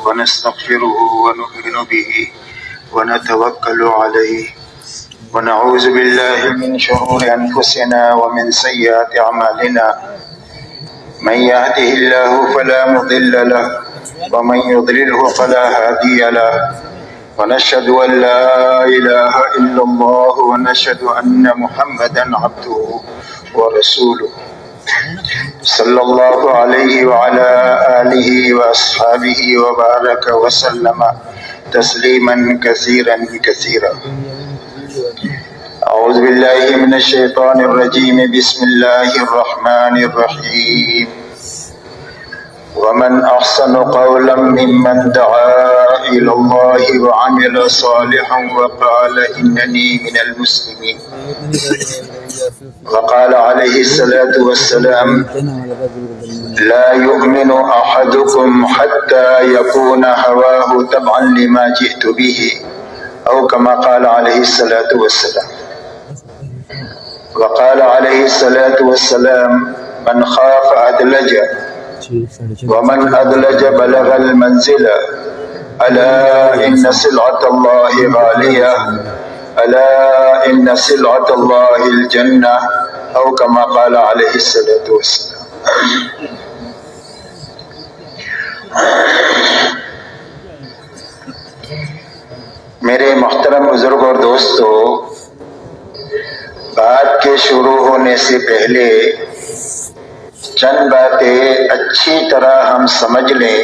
ونستغفره ونؤمن به ونتوكل عليه ونعوذ بالله من شرور أنفسنا ومن سيئات أعمالنا من يهده الله فلا مضل له ومن يضلله فلا هادي له ونشهد أن لا إله إلا الله ونشهد أن محمدا عبده ورسوله صلى الله عليه وعلى آله وأصحابه وبارك وسلم تسليما كثيرا كثيرا. أعوذ بالله من الشيطان الرجيم. بسم الله الرحمن الرحيم. ومن أحسن قولا ممن دعا إلى الله وعمل صالحا وقال إنني من المسلمين. وقال عليه الصلاة والسلام لا يؤمن أحدكم حتى يكون هواه تبعا لما جئت به أو كما قال عليه الصلاة والسلام. وقال عليه الصلاة والسلام من خاف أدلج ومن أدلج بلغ المنزل ألا إن سلعة الله غالية ألا إن سلعة الله الجنة أو كما قال عليه الصلاة والسلام. میرے محترم بزرگ اور دوستو، بات کے شروع ہونے سے پہلے چند باتیں اچھی طرح ہم سمجھ لیں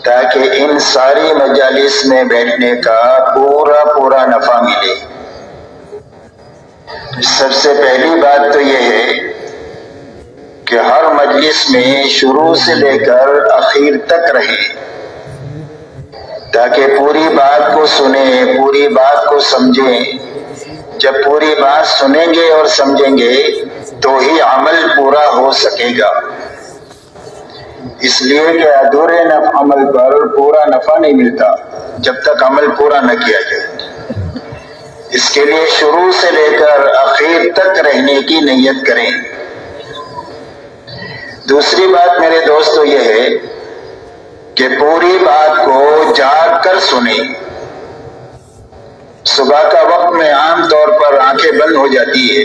تاکہ ان ساری مجالس میں بیٹھنے کا پورا نفع ملے. سب سے پہلی بات تو یہ ہے کہ ہر مجلس میں شروع سے لے کر اخیر تک رہیں تاکہ پوری بات کو سنیں، پوری بات کو سمجھیں. جب پوری بات سنیں گے اور سمجھیں گے تو ہی عمل پورا ہو سکے گا. اس لیے کہ ادھورے عمل پر پورا نفع نہیں ملتا جب تک عمل پورا نہ کیا جائے. اس کے لیے شروع سے لے کر اخیر تک رہنے کی نیت کریں. دوسری بات میرے دوستو یہ ہے کہ پوری بات کو جاگ کر سنیں. صبح کا وقت میں عام طور پر آنکھیں بند ہو جاتی ہے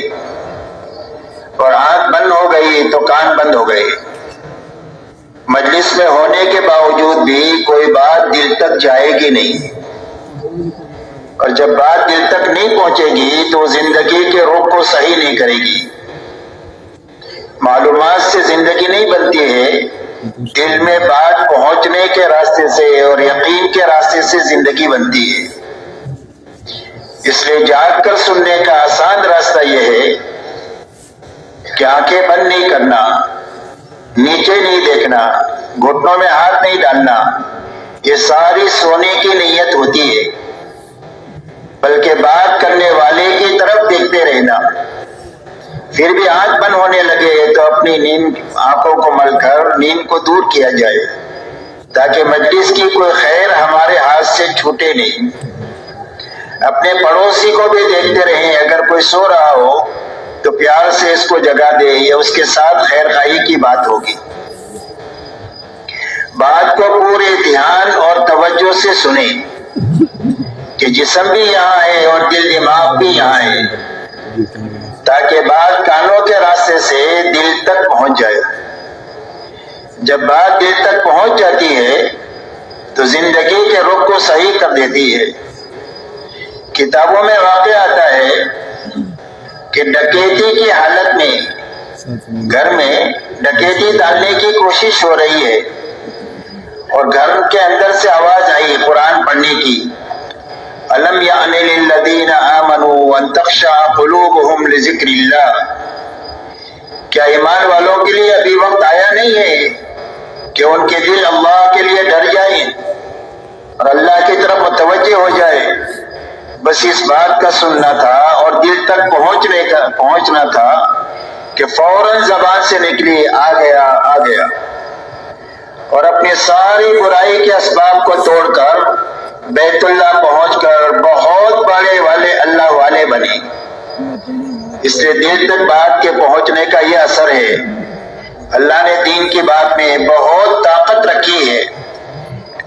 اور آنکھ بند ہو گئی تو کان بند ہو گئے. مجلس میں ہونے کے باوجود بھی کوئی بات دل تک جائے گی نہیں، اور جب بات دل تک نہیں پہنچے گی تو زندگی کے رخ کو صحیح نہیں کرے گی. معلومات سے زندگی نہیں بنتی ہے، دل میں بات پہنچنے کے راستے سے اور یقین کے راستے سے زندگی بنتی ہے. اس لیے جاگ کر سننے کا آسان راستہ یہ ہے کہ آنکھیں بند نہیں کرنا، نیچے نہیں دیکھنا، گھٹنوں میں ہاتھ نہیں ڈالنا. یہ ساری سونے کی نیت ہوتی ہے، بلکہ بات کرنے والے کی طرف دیکھتے رہنا. پھر بھی آنکھ بند ہونے لگے تو اپنی نیند آنکھوں کو مل کر نیند کو دور کیا جائے تاکہ مجلس کی کوئی خیر ہمارے ہاتھ سے چھوٹے نہیں. اپنے پڑوسی کو بھی دیکھتے رہیں، اگر کوئی سو رہا ہو تو پیار سے اس کو جگا دے، یہ اس کے ساتھ خیر خواہی کی بات ہوگی. بات کو پورے دھیان اور توجہ سے سنیں کہ جسم بھی یہاں ہے اور دل دماغ بھی یہاں ہے، تاکہ بات کانوں کے راستے سے دل تک پہنچ جائے. جب بات دل تک پہنچ جاتی ہے تو زندگی کے رخ کو صحیح کر دیتی ہے. کتابوں میں واقع آتا ہے کہ ڈکیتی کی حالت میں گھر میں ڈکیتی ڈالنے کی کوشش ہو رہی ہے اور گھر کے اندر سے آواز آئی قرآن پڑھنے کی، أَلَمْ يَعْنِ لِلَّذِينَ آمَنُوا أَن تَخْشَعَ قُلُوبُهُمْ لِذِكْرِ اللَّهِ. کیا ایمان والوں کے لیے ابھی وقت آیا نہیں ہے کہ ان کے دل اللہ کے لیے ڈر جائیں اور اللہ کی طرف متوجہ ہو جائے؟ بس اس بات کا سننا تھا اور دل تک پہنچنا تھا کہ فوراً زبان سے نکلی آ گیا اور اپنی ساری برائی کے اسباب کو توڑ کر بیت اللہ پہنچ کر بہت بڑے والے اللہ والے بنے. اس لیے دل تک بات کے پہنچنے کا یہ اثر ہے. اللہ نے دین کی بات میں بہت طاقت رکھی ہے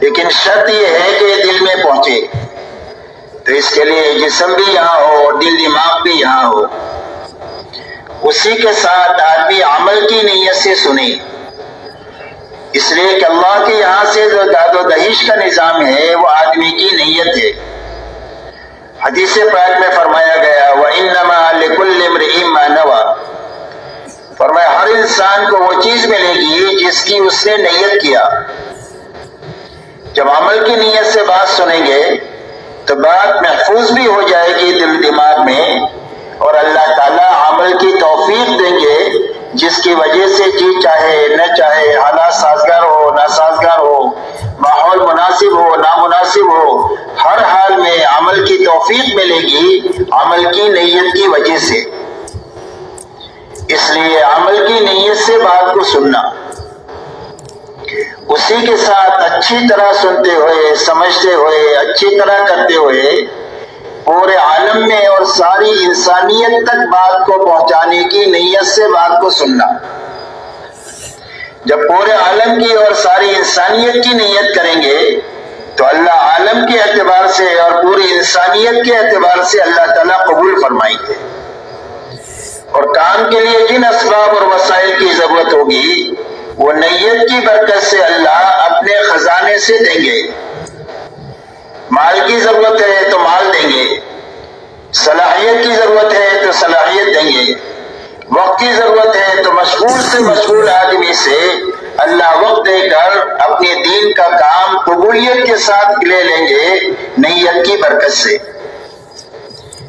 لیکن شرط یہ ہے کہ یہ دل میں پہنچے. تو اس کے لیے جسم بھی یہاں ہو اور دل دماغ بھی یہاں ہو. اسی کے ساتھ آدمی عمل کی نیت سے سنے، اس لیے کہ اللہ کے یہاں سے جو داد و دہیش کا نظام ہے وہ آدمی کی نیت ہے. حدیث پاک میں فرمایا گیا وَإِنَّمَا لِكُلِّ امْرِئٍ مَّا نَوَىٰ، فرمایا ہر انسان کو وہ چیز ملے گی جس کی اس نے نیت کیا. جب عمل کی نیت سے بات سنیں گے تو بات محفوظ بھی ہو جائے گی دل دماغ میں، اور اللہ تعالیٰ عمل کی توفیق دیں گے جس کی وجہ سے جی چاہے نہ چاہے، حالات سازگار ہو ناسازگار ہو، ماحول مناسب ہو نامناسب ہو، ہر حال میں عمل کی توفیق ملے گی عمل کی نیت کی وجہ سے. اس لیے عمل کی نیت سے بات کو سننا، اسی کے ساتھ اچھی طرح سنتے ہوئے سمجھتے ہوئے اچھی طرح کرتے ہوئے پورے عالم میں اور ساری انسانیت تک بات کو پہنچانے کی نیت سے بات کو سننا. جب پورے عالم کی اور ساری انسانیت کی نیت کریں گے تو اللہ عالم کے اعتبار سے اور پوری انسانیت کے اعتبار سے اللہ تعالیٰ قبول فرمائیں گے. اور کام کے لیے جن اسباب اور وسائل کی ضرورت ہوگی وہ نیت کی برکت سے اللہ اپنے خزانے سے دیں گے. مال کی ضرورت ہے تو مال دیں گے، صلاحیت کی ضرورت ہے تو صلاحیت دیں گے، وقت کی ضرورت ہے تو مشغول سے مشغول آدمی سے اللہ وقت دے کر اپنے دین کا کام قبولیت کے ساتھ لے لیں گے نیت کی برکت سے.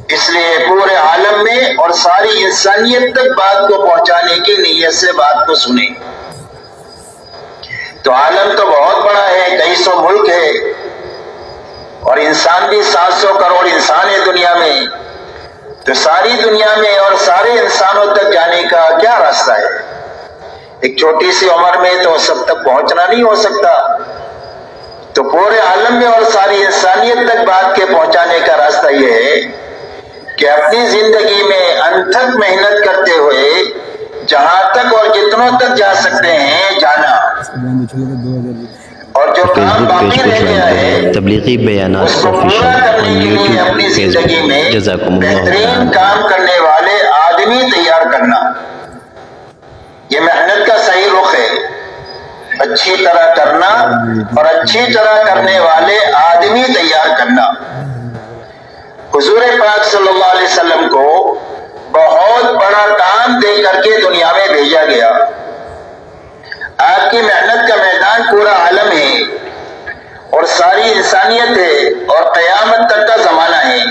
اس لیے پورے عالم میں اور ساری انسانیت تک بات کو پہنچانے کی نیت سے بات کو سنیں. تو عالم تو بہت بڑا ہے، کئی سو ملک ہے، اور انسان بھی 700 کروڑ انسان ہے دنیا میں. تو ساری دنیا میں اور سارے انسانوں تک جانے کا کیا راستہ ہے؟ ایک چھوٹی سی عمر میں تو سب تک پہنچنا نہیں ہو سکتا. تو پورے عالم میں اور ساری انسانیت تک بات کے پہنچانے کا راستہ یہ ہے کہ اپنی زندگی میں انتھک محنت کرتے ہوئے جہاں تک اور جتنوں تک جا سکتے ہیں جانا، اور جو کام باقی رہ گیا ہے تبلیغی بیانات اس کو آفیشل پورا کرنے آن کے لیے یوٹیوب اپنی فیس زندگی بک. میں جزاکم اللہ بہترین تعالی. کام کرنے والے آدمی تیار کرنا، یہ محنت کا صحیح رخ ہے. اچھی طرح کرنا اور اچھی طرح کرنے والے آدمی تیار کرنا. حضور پاک صلی اللہ علیہ وسلم کو بہت بڑا کام دے کر کے دنیا میں بھیجا گیا. آپ کی محنت کا میدان پورا عالم ہے اور ساری انسانیت ہے اور قیامت تک کا زمانہ ہے.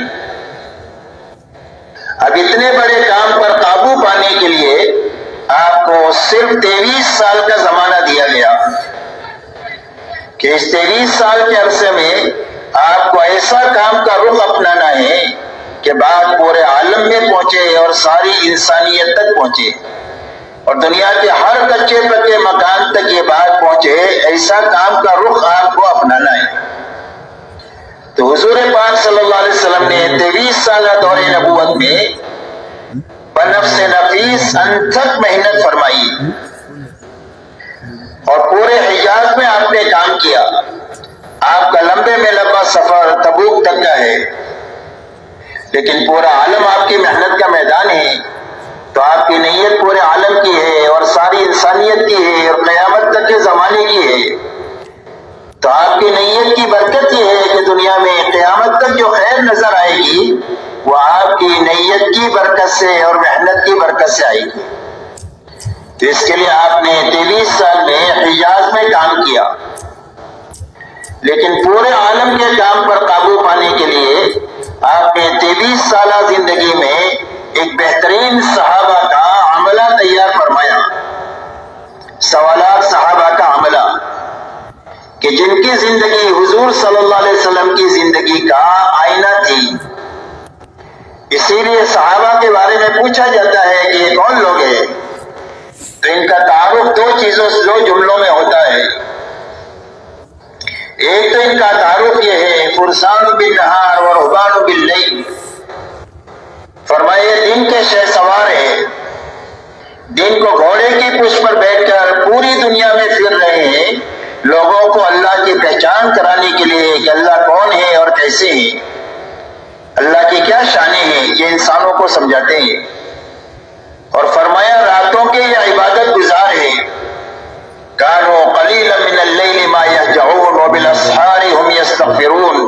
اب اتنے بڑے کام پر قابو پانے کے لیے آپ کو صرف 23 سال کا زمانہ دیا گیا کہ اس 23 سال کے عرصے میں آپ کو ایسا کام کا رخ اپنانا ہے کہ بات پورے عالم میں پہنچے اور ساری انسانیت تک پہنچے اور دنیا کے ہر کچے پکے مکان تک یہ بات پہنچے. ایسا کام کا رخ آپ کو اپنانا ہے. تو حضور پاک صلی اللہ علیہ وسلم نے 23 سالہ دور نبوت میں بنفس نفیس انتھک محنت فرمائی اور پورے حجاز میں آپ نے کام کیا. آپ کا لمبے میں لمبا سفر تبوک تک کا ہے، لیکن پورا عالم آپ کی محنت کا میدان ہے. تو آپ کی نیت پورے عالم کی ہے اور ساری انسانیت کی ہے اور قیامت تک کے زمانے کی ہے. تو آپ کی نیت کی برکت یہ ہے کہ دنیا میں قیامت تک جو خیر نظر آئے گی وہ آپ کی نیت کی برکت سے اور محنت کی برکت سے آئے گی. تو اس کے لیے آپ نے 23 سال میں حجاز میں کام کیا، لیکن پورے عالم کے کام پر قابو پانے کے لیے آپ نے 23 سالہ زندگی میں ایک بہترین صحابہ کا عملہ تیار فرمایا. سوالات صحابہ کا عملہ کہ جن کی زندگی حضور صلی اللہ علیہ وسلم کی زندگی کا آئینہ تھی. اسی لیے صحابہ کے بارے میں پوچھا جاتا ہے کہ یہ کون لوگ ہیں، تو ان کا تعارف دو جملوں میں ہوتا ہے. ایک تو ان کا تعارف یہ ہے فرسان بالنہار و رہبان باللیل، فرمائے دن کے شہ سوار ہے، دن کو گھوڑے کی پشت پر بیٹھ کر پوری دنیا میں پھر رہے ہیں، لوگوں کو اللہ کی پہچان بیان کرانے کے لیے کہ اللہ کون ہے اور کیسے ہیں، اللہ کی کیا شانیں ہیں، یہ انسانوں کو سمجھاتے ہیں۔ اور فرمایا راتوں کے یہ عبادت گزار ہیں، کانوا قلیلا من اللیل ما یہجعون وبالاسحار هم یستغفرون،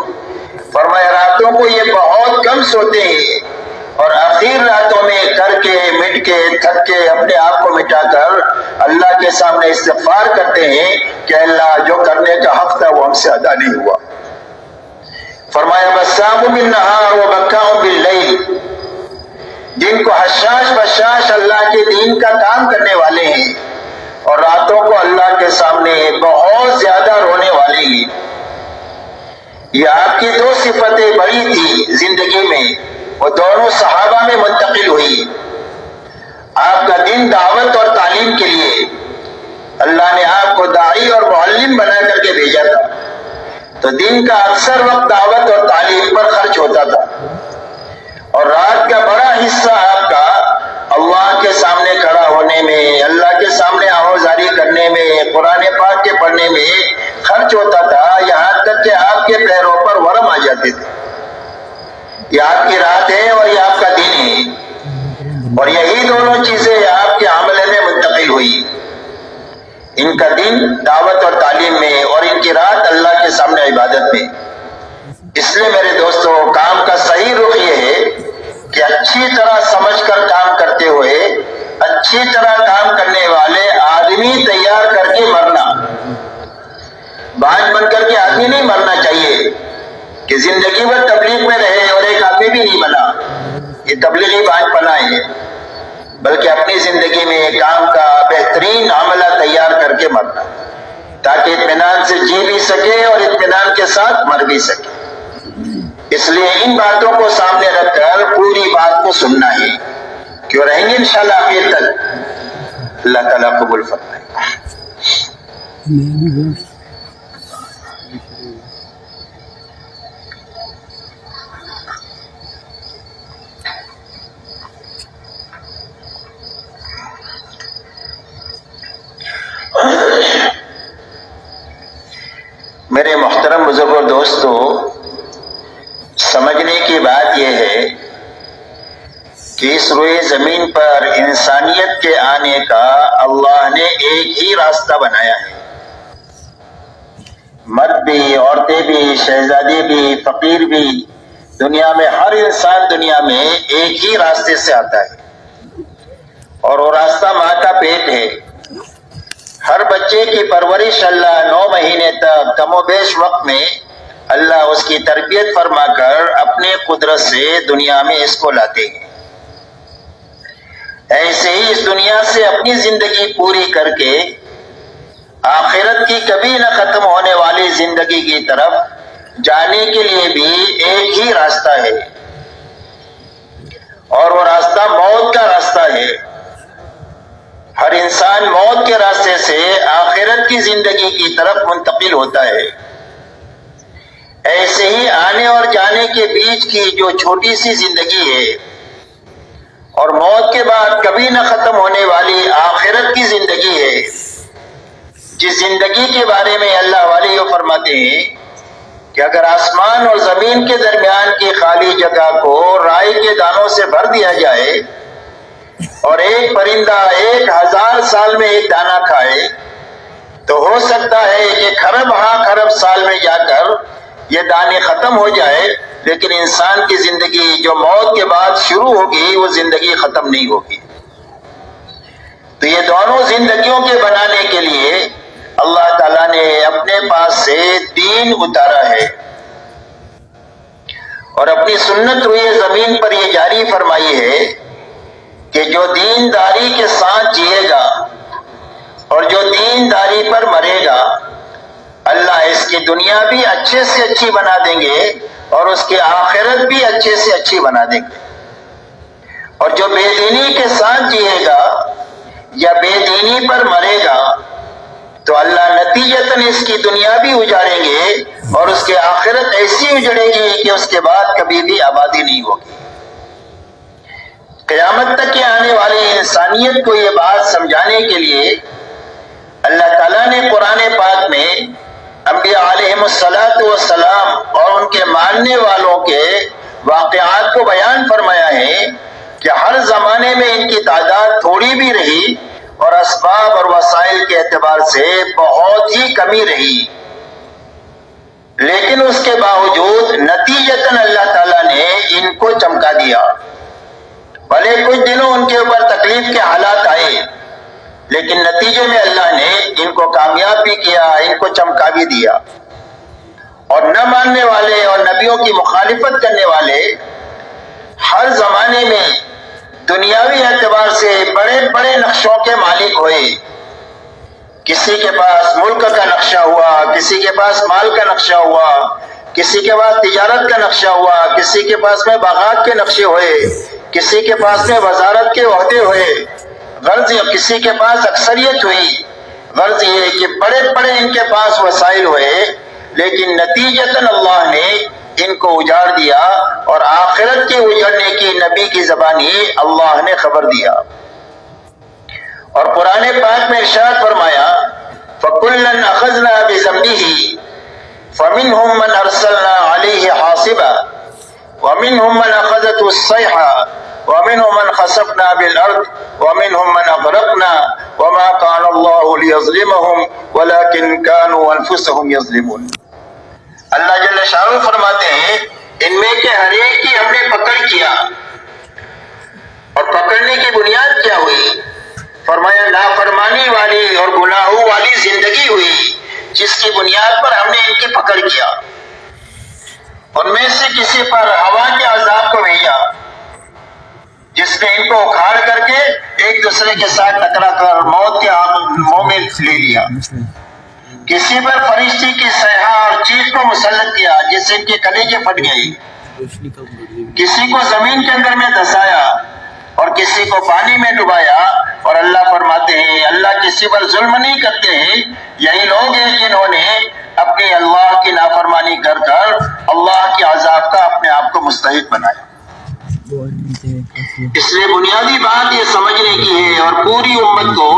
فرمایا راتوں کو یہ بہت کم سوتے ہیں اور آخر راتوں میں کر کے مٹ کے تھک کے اپنے آپ کو مٹا کر اللہ کے سامنے استغفار کرتے ہیں کہ اللہ جو کرنے کا حق تھا وہ ہم سے ادا نہیں ہوا۔ فرمایا بسام بالنہار وبکام باللیل، دن کو حشاش بشاش اللہ کے دین کا کام کرنے والے ہیں اور راتوں کو اللہ کے سامنے بہت زیادہ رونے والے ہیں۔ یہ آپ کی دو صفتیں بڑی تھی زندگی میں، وہ دونوں صحابہ میں منتقل ہوئی۔ آپ کا دن دعوت اور تعلیم کے لیے اللہ نے آپ کو داعی اور معلم بنا کر کے بھیجا تھا، تو دن کا اکثر وقت دعوت اور تعلیم پر خرچ ہوتا تھا، اور رات کا بڑا حصہ آپ کا اللہ کے سامنے کھڑا ہونے میں، اللہ کے سامنے آہوازاری کرنے میں، قرآن پاک کے پڑھنے میں خرچ ہوتا تھا، یہاں تک کہ آپ کے پیروں پر ورم آ جاتے تھے۔ یہ آپ کی رات ہے اور یہ آپ کا دن ہے، اور یہی دونوں چیزیں آپ کے عملے میں منتقل ہوئی، ان کا دن دعوت اور تعلیم میں اور ان کی رات اللہ کے سامنے عبادت میں۔ اس لیے میرے دوستو کام کا صحیح رخ یہ ہے کہ اچھی طرح سمجھ کر کام کرتے ہوئے اچھی طرح کام کرنے والے آدمی تیار کر کے مرنا، بانج بن کر کے آدمی نہیں مرنا چاہیے کہ زندگی بھر تبلیغ میں رہے اور ایک آدمی بھی نہیں بنا، یہ تبلیغی بانج پنا ہے، بلکہ اپنی زندگی میں کام کا بہترین عملہ تیار کر کے مرنا تاکہ اطمینان سے جی بھی سکے اور اطمینان کے ساتھ مر بھی سکے۔ اس لیے ان باتوں کو سامنے رکھ کر پوری بات کو سننا ہے، کیوں رہیں گے انشاءاللہ آخر تک۔ اللہ تعالیٰ قبول فرمائے۔ میرے محترم بزرگ اور دوستو، سمجھنے کی بات یہ ہے کہ اس روئے زمین پر انسانیت کے آنے کا اللہ نے ایک ہی راستہ بنایا ہے۔ مرد بھی، عورتیں بھی، شہزادی بھی، فقیر بھی، دنیا میں ہر انسان دنیا میں ایک ہی راستے سے آتا ہے، اور وہ راستہ ماں کا پیٹ ہے۔ ہر بچے کی پرورش اللہ 9 مہینے تک کم و بیش وقت میں اللہ اس کی تربیت فرما کر اپنے قدرت سے دنیا میں اس کو لاتے ہیں۔ ایسے ہی اس دنیا سے اپنی زندگی پوری کر کے آخرت کی کبھی نہ ختم ہونے والی زندگی کی طرف جانے کے لیے بھی ایک ہی راستہ ہے، اور وہ راستہ موت کا راستہ ہے۔ ہر انسان موت کے راستے سے آخرت کی زندگی کی طرف منتقل ہوتا ہے۔ ایسے ہی آنے اور جانے کے بیچ کی جو چھوٹی سی زندگی ہے اور موت کے بعد کبھی نہ ختم ہونے والی آخرت کی زندگی ہے، جس زندگی کے بارے میں اللہ والے یہ فرماتے ہیں کہ اگر آسمان اور زمین کے درمیان کی خالی جگہ کو رائی کے دانوں سے بھر دیا جائے اور ایک پرندہ 1000 سال میں ایک دانہ کھائے تو ہو سکتا ہے کہ خرب خرب سال میں جا کر یہ دانے ختم ہو جائے، لیکن انسان کی زندگی جو موت کے بعد شروع ہوگی وہ زندگی ختم نہیں ہوگی۔ تو یہ دونوں زندگیوں کے بنانے کے لیے اللہ تعالیٰ نے اپنے پاس سے دین اتارا ہے، اور اپنی سنت روئے زمین پر یہ جاری فرمائی ہے کہ جو دینداری کے ساتھ جیے گا اور جو دینداری پر مرے گا، اللہ اس کی دنیا بھی اچھے سے اچھی بنا دیں گے اور اس کی آخرت بھی اچھے سے اچھی بنا دیں گے۔ اور جو بے دینی کے ساتھ جیے گا یا بے دینی پر مرے گا تو اللہ نتیجتاً اس کی دنیا بھی اجاڑیں گے اور اس کی آخرت ایسی اجڑے گی کہ اس کے بعد کبھی بھی آبادی نہیں ہوگی۔ قیامت تک کے آنے والی انسانیت کو یہ بات سمجھانے کے لیے اللہ تعالیٰ نے قرآن پاک میں انبیاء علیہم السلام اور ان کے ماننے والوں کے واقعات کو بیان فرمایا ہے کہ ہر زمانے میں ان کی تعداد تھوڑی بھی رہی اور اسباب اور وسائل کے اعتبار سے بہت ہی کمی رہی، لیکن اس کے باوجود نتیجتاً اللہ تعالیٰ نے ان کو چمکا دیا۔ بھلے کچھ دنوں ان کے اوپر تکلیف کے حالات آئے، لیکن نتیجے میں اللہ نے ان کو کامیاب بھی کیا، ان کو چمکا بھی دیا۔ اور نہ ماننے والے اور نبیوں کی مخالفت کرنے والے ہر زمانے میں دنیاوی اعتبار سے بڑے بڑے نقشوں کے مالک ہوئے۔ کسی کے پاس ملک کا نقشہ ہوا، کسی کے پاس مال کا نقشہ ہوا، کسی کے پاس تجارت کا نقشہ ہوا، کسی کے پاس میں باغات کے نقشے ہوئے، کسی کے پاس میں وزارت کے عہدے ہوئے، غرض کسی کے پاس اکثریت ہوئی۔ غرض یہ کہ بڑے بڑے ان کے پاس وسائل ہوئے، لیکن نتیجتاً اللہ نے ان کو اجاڑ دیا، اور آخرت کے اجڑنے کی نبی کی زبانی اللہ نے خبر دیا۔ اور قرآن پاک میں ارشاد فرمایا فَكُلًّا أَخَذْنَا بِذَنبِهِ فَمِنْهُمْ مَنْ أَرْسَلْنَا عَلَيْهِ حَاصِبًا وَمِنْهُمْ مَنْ أَخَذَتْهُ الصَّيْحَةُ وَمِنْهُمْ مَنْ خَسَفْنَا بِالْأَرْضِ وَمِنْهُمْ مَنْ أَغْرَقْنَا وَمَا كَانَ اللَّهُ لِيَظْلِمَهُمْ وَلَكِنْ كَانُوا أَنفُسَهُمْ يَظْلِمُونَ۔ اللہ جل شانہ فرماتے ہیں ان میں کے ہر ایک کی ہم نے پکڑ کیا، اور پکڑنے کی بنیاد کیا ہوئی؟ فرمایا نافرمانی والی اور گناہوں والی زندگی ہوئی، جس کی بنیاد پر ہم نے ان کی پکڑ کیا۔ ان میں سے کسی پر ہوا کے عذاب کو بھیجا، جس نے ان کو اکھاڑ کر کے ایک دوسرے کے ساتھ ٹکرا کر موت کے منہ میں لے لیا۔ کسی پر فرشتے کی صیحہ اور چیخ کو مسلط کیا، جس سے ان کے کلیجے پھٹ گئی۔ کسی کو زمین کے اندر میں دھسایا اور کسی کو پانی میں ڈبایا۔ اور اللہ فرماتے ہیں اللہ کسی پر ظلم نہیں کرتے ہیں، یہی لوگ ہیں جنہوں نے اپنی اللہ کی نافرمانی کر کر اللہ کے عذاب کا اپنے آپ کو مستحق بنایا۔ اس لیے بنیادی بات یہ سمجھنے کی ہے اور پوری امت کو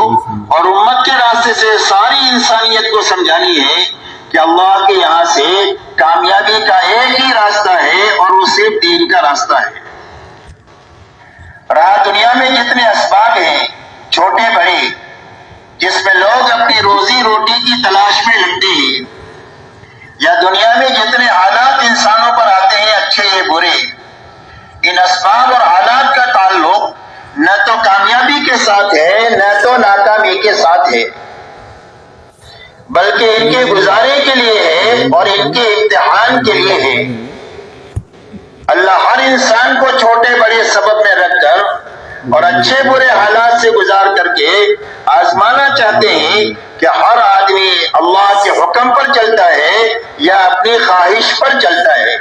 اور امت کے راستے سے ساری انسانیت کو سمجھانی ہے کہ اللہ کے یہاں سے کامیابی کا ایک ہی راستہ ہے، اور وہ صرف دین کا راستہ ہے۔ رہا دنیا میں جتنے اسباب ہیں چھوٹے بڑے، جس میں لوگ اپنی روزی روٹی کی تلاش میں لگتے ہیں، یا دنیا میں جتنے حالات انسانوں پر آتے ہیں اچھے یا برے، ان اسباب اور حالات کا تعلق نہ تو کامیابی کے ساتھ ہے نہ تو ناکامی کے ساتھ ہے، بلکہ ان کے گزارے کے لیے ہے اور ان کے امتحان کے لیے ہے۔ اللہ ہر انسان کو چھوٹے بڑے سبب میں رکھ کر اور اچھے برے حالات سے گزار کر کے آزمانا چاہتے ہیں کہ ہر آدمی اللہ کے حکم پر چلتا ہے یا اپنی خواہش پر چلتا ہے،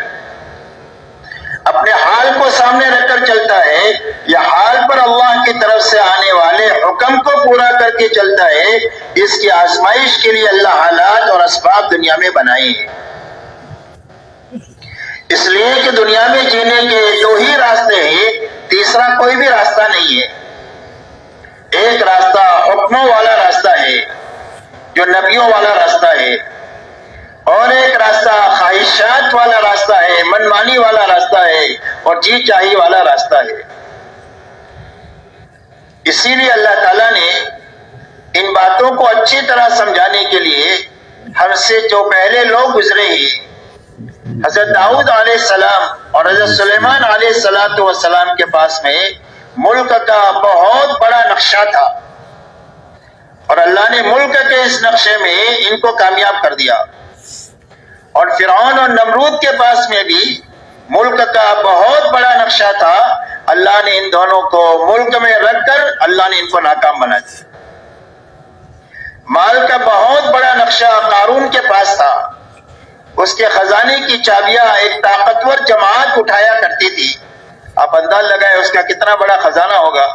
اپنے حال کو سامنے رکھ کر چلتا ہے یا حال پر اللہ کی طرف سے آنے والے حکم کو پورا کر کے چلتا ہے۔ اس کی آزمائش کے لیے اللہ حالات اور اسباب دنیا میں بنائے ہیں، اس لیے کہ دنیا میں جینے کے دو ہی راستے ہیں، تیسرا کوئی بھی راستہ نہیں ہے۔ ایک راستہ حکموں والا راستہ ہے جو نبیوں والا راستہ ہے، اور ایک راستہ خواہشات والا راستہ ہے، منمانی والا راستہ ہے اور جی چاہی والا راستہ ہے۔ اسی لیے اللہ تعالیٰ نے ان باتوں کو اچھی طرح سمجھانے کے لیے ہم سے جو پہلے لوگ گزرے ہیں، حضرت داؤد علیہ السلام اور حضرت سلیمان علیہ السلام کے پاس میں ملک کا بہت بڑا نقشہ تھا، اور اللہ نے ملک کے اس نقشے میں ان کو کامیاب کر دیا۔ اور فرعون اور نمرود کے پاس میں بھی ملک کا بہت بڑا نقشہ تھا، اللہ نے ان دونوں کو ملک میں رکھ کر اللہ نے ان کو ناکام بنا دیا۔ مال کا بہت بڑا نقشہ قارون کے پاس تھا، اس کے خزانے کی چابیاں ایک طاقتور جماعت اٹھایا کرتی تھی، آپ انداز لگائے اس کا کتنا بڑا خزانہ ہوگا،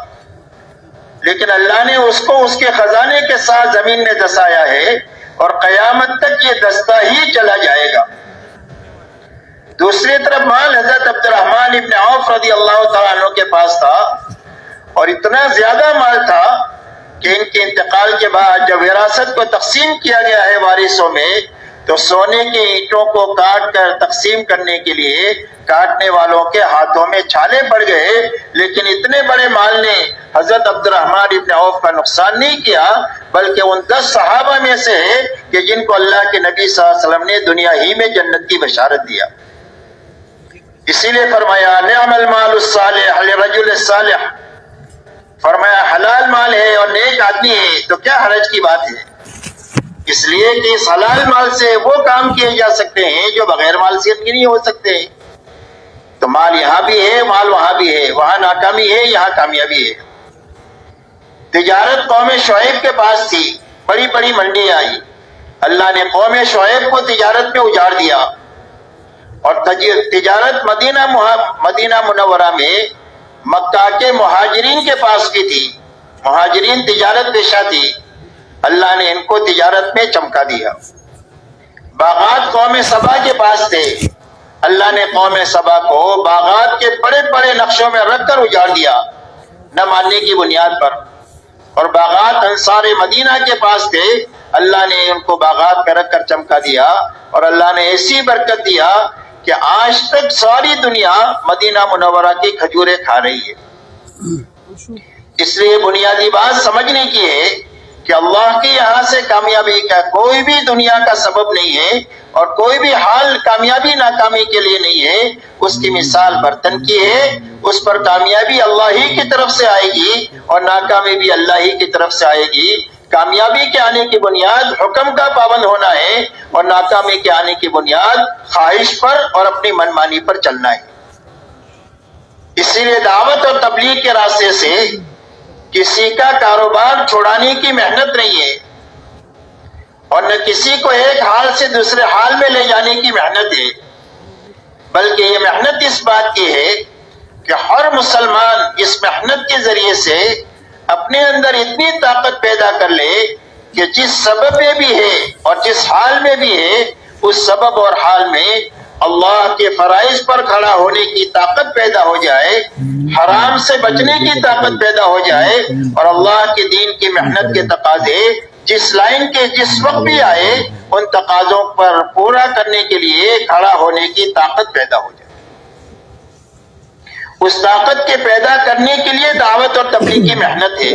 لیکن اللہ نے اس کو اس کے خزانے کے ساتھ زمین میں دسایا ہے، اور قیامت تک یہ دستہ ہی چلا جائے گا۔ دوسری طرف مال حضرت عبد الرحمن ابن عوف رضی اللہ تعالیٰ عنہ کے پاس تھا، اور اتنا زیادہ مال تھا کہ ان کے انتقال کے بعد جب وراثت کو تقسیم کیا گیا ہے وارثوں میں، تو سونے کی اینٹوں کو کاٹ کر تقسیم کرنے کے لیے کاٹنے والوں کے ہاتھوں میں چھالے پڑ گئے، لیکن اتنے بڑے مال نے حضرت عبد الرحمن ابن عوف کا نقصان نہیں کیا، بلکہ ان 10 صحابہ میں سے کہ جن کو اللہ کے نبی صلی اللہ علیہ وسلم نے دنیا ہی میں جنت کی بشارت دیا۔ اسی لیے فرمایا نعم المال الصالح للرجل الصالح، فرمایا حلال مال ہے اور نیک آدمی ہے تو کیا حرج کی بات ہے، اس لیے کہ اس حلال مال سے وہ کام کیے جا سکتے ہیں جو بغیر مال سے نہیں ہو سکتے۔ تو مال یہاں بھی ہے، مال وہاں بھی ہے، وہاں ناکامی ہے، یہاں کامیابی ہے۔ تجارت قوم شعیب کے پاس تھی، بڑی بڑی منڈی آئی، اللہ نے قوم شعیب کو تجارت میں اجاڑ دیا، اور تجارت مدینہ منورہ میں مکہ کے مہاجرین کے پاس بھی تھی، مہاجرین تجارت پیشہ تھی، اللہ نے ان کو تجارت میں چمکا دیا۔ باغات قوم سبا کے پاس تھے، اللہ نے قوم سبا کو باغات کے بڑے بڑے نقشوں میں رکھ کر اجاڑ دیا، نہ ماننے کی بنیاد پر۔ اور باغات انصار مدینہ کے پاس تھے، اللہ نے ان کو باغات میں رکھ کر چمکا دیا، اور اللہ نے ایسی برکت دیا کہ آج تک ساری دنیا مدینہ منورہ کی کھجوریں کھا رہی ہے۔ اس لیے بنیادی بات سمجھنے کی ہے کہ اللہ کے یہاں سے کامیابی کا کوئی بھی دنیا کا سبب نہیں ہے، اور کوئی بھی حال کامیابی ناکامی کے لیے نہیں ہے۔ اس کی مثال برتن کی ہے، اس پر کامیابی اللہ ہی کی طرف سے آئے گی اور ناکامی بھی اللہ ہی کی طرف سے آئے گی۔ کامیابی کے آنے کی بنیاد حکم کا پابند ہونا ہے، اور ناکامی کے آنے کی بنیاد خواہش پر اور اپنی منمانی پر چلنا ہے۔ اسی لیے دعوت اور تبلیغ کے راستے سے کسی کا کاروبار چھوڑانے کی محنت نہیں ہے، اور نہ کسی کو ایک حال سے دوسرے حال میں لے جانے کی محنت ہے، بلکہ یہ محنت اس بات کی ہے کہ ہر مسلمان اس محنت کے ذریعے سے اپنے اندر اتنی طاقت پیدا کر لے کہ جس سبب میں بھی ہے اور جس حال میں بھی ہے، اس سبب اور حال میں اللہ کے فرائض پر کھڑا ہونے کی طاقت پیدا ہو جائے، حرام سے بچنے کی طاقت پیدا ہو جائے، اور اللہ کے دین کی محنت کے تقاضے جس لائن کے جس وقت بھی آئے ان تقاضوں پر پورا کرنے کے لیے کھڑا ہونے کی طاقت پیدا ہو جائے۔ اس طاقت کے پیدا کرنے کے لیے دعوت اور تبلیغ کی محنت ہے،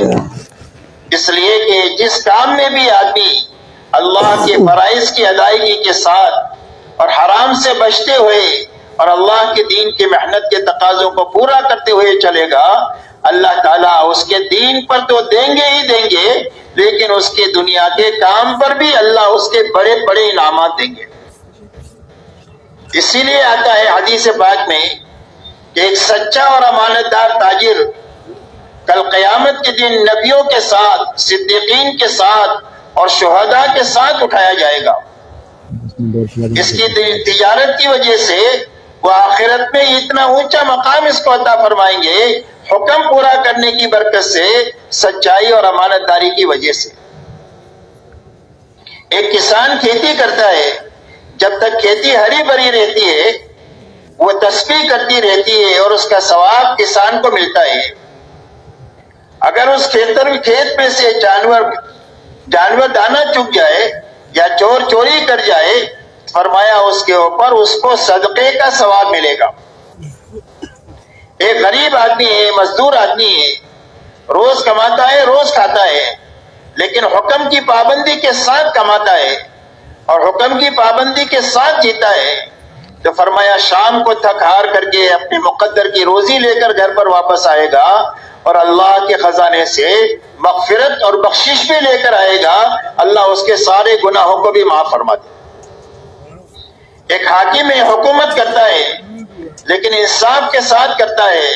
اس لیے کہ جس کام میں بھی آدمی اللہ کے فرائض کی ادائیگی کے ساتھ اور حرام سے بچتے ہوئے اور اللہ کے دین کی محنت کے تقاضوں کو پورا کرتے ہوئے چلے گا، اللہ تعالیٰ اس کے دین پر تو دیں گے ہی دیں گے، لیکن اس کے دنیا کے کام پر بھی اللہ اس کے بڑے بڑے انعامات دیں گے۔ اسی لیے آتا ہے حدیث پاک میں کہ ایک سچا اور امانت دار تاجر کل قیامت کے دن نبیوں کے ساتھ، صدیقین کے ساتھ اور شہداء کے ساتھ اٹھایا جائے گا۔ اس کی تجارت کی وجہ سے وہ آخرت میں اتنا اونچا مقام اس کو عطا فرمائیں گے، حکم پورا کرنے کی برکت سے، سچائی اور امانت داری کی وجہ سے۔ ایک کسان کھیتی کرتا ہے، جب تک کھیتی ہری بھری رہتی ہے وہ تسبیح کرتی رہتی ہے اور اس کا ثواب کسان کو ملتا ہے۔ اگر اس کھیت میں سے جانور دانہ چگ جائے یا چور چوری کر جائے، فرمایا اس کے اوپر اس کو صدقے کا ثواب ملے گا۔ ایک غریب آدمی ہے، مزدور آدمی ہے، روز کماتا ہے، روز کھاتا ہے، لیکن حکم کی پابندی کے ساتھ کماتا ہے اور حکم کی پابندی کے ساتھ جیتا ہے، تو فرمایا شام کو تھک ہار کر کے اپنے مقدر کی روزی لے کر گھر پر واپس آئے گا اور اللہ کے خزانے سے مغفرت اور بخشش بھی لے کر آئے گا، اللہ اس کے سارے گناہوں کو بھی معاف فرما دے۔ ایک حاکم حکومت کرتا ہے لیکن انصاف کے ساتھ کرتا ہے،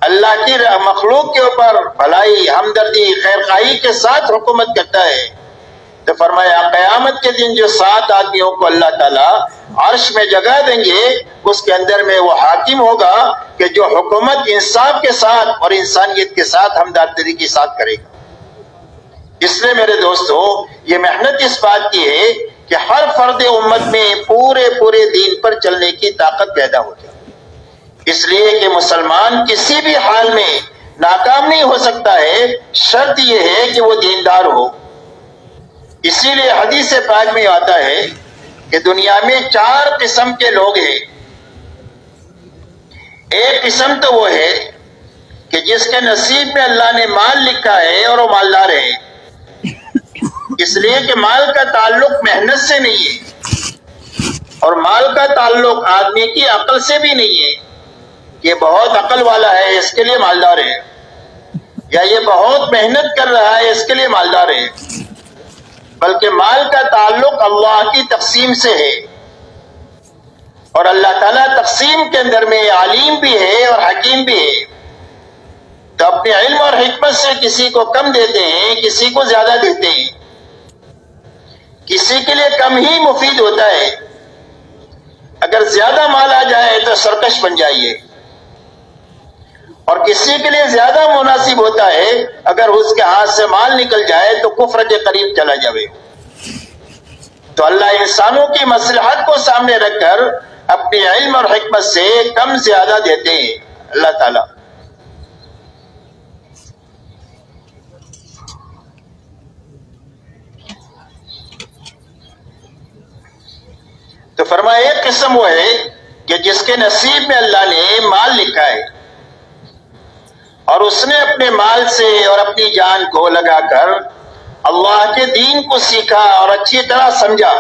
اللہ کی مخلوق کے اوپر بھلائی، ہمدردی، خیرخواہی کے ساتھ حکومت کرتا ہے، تو فرمایا قیامت کے دن جو 7 آدمیوں کو اللہ تعالیٰ عرش میں جگہ دیں گے، اس کے اندر میں وہ حاکم ہوگا کہ جو حکومت انصاف کے ساتھ اور انسانیت کے ساتھ ہمدردی کے ساتھ کرے گا۔ اس لیے میرے دوستو، یہ محنت اس بات کی ہے کہ ہر فرد امت میں پورے دین پر چلنے کی طاقت پیدا ہو جائے، اس لیے کہ مسلمان کسی بھی حال میں ناکام نہیں ہو سکتا ہے، شرط یہ ہے کہ وہ دیندار ہو۔ اسی لیے حدیث پاک میں آتا ہے کہ دنیا میں 4 قسم کے لوگ ہیں. ایک قسم تو وہ ہے کہ جس کے نصیب میں اللہ نے مال لکھا ہے اور وہ مالدار ہے، اس لیے کہ مال کا تعلق محنت سے نہیں ہے اور مال کا تعلق آدمی کی عقل سے بھی نہیں ہے کہ بہت عقل والا ہے اس کے لیے مالدار ہے، یا یہ بہت محنت کر رہا ہے اس کے لیے مالدار ہے، بلکہ مال کا تعلق اللہ کی تقسیم سے ہے. اور اللہ تعالیٰ تقسیم کے اندر میں علیم بھی ہے اور حکیم بھی ہے. تو اپنے علم اور حکمت سے کسی کو کم دیتے ہیں، کسی کو زیادہ دیتے ہیں. کسی کے لیے کم ہی مفید ہوتا ہے، اگر زیادہ مال آ جائے تو سرکش بن جائیے، اور کسی کے لیے زیادہ مناسب ہوتا ہے اگر اس کے ہاتھ سے مال نکل جائے تو کفر کے قریب چلا جائے. تو اللہ انسانوں کی مصلحت کو سامنے رکھ کر اپنے علم اور حکمت سے کم زیادہ دیتے ہیں اللہ تعالیٰ. تو فرمایا ایک قسم وہ ہے کہ جس کے نصیب میں اللہ نے مال لکھا ہے اور اس نے اپنے مال سے اور اپنی جان کو لگا کر اللہ کے دین کو سیکھا اور اچھی طرح سمجھا،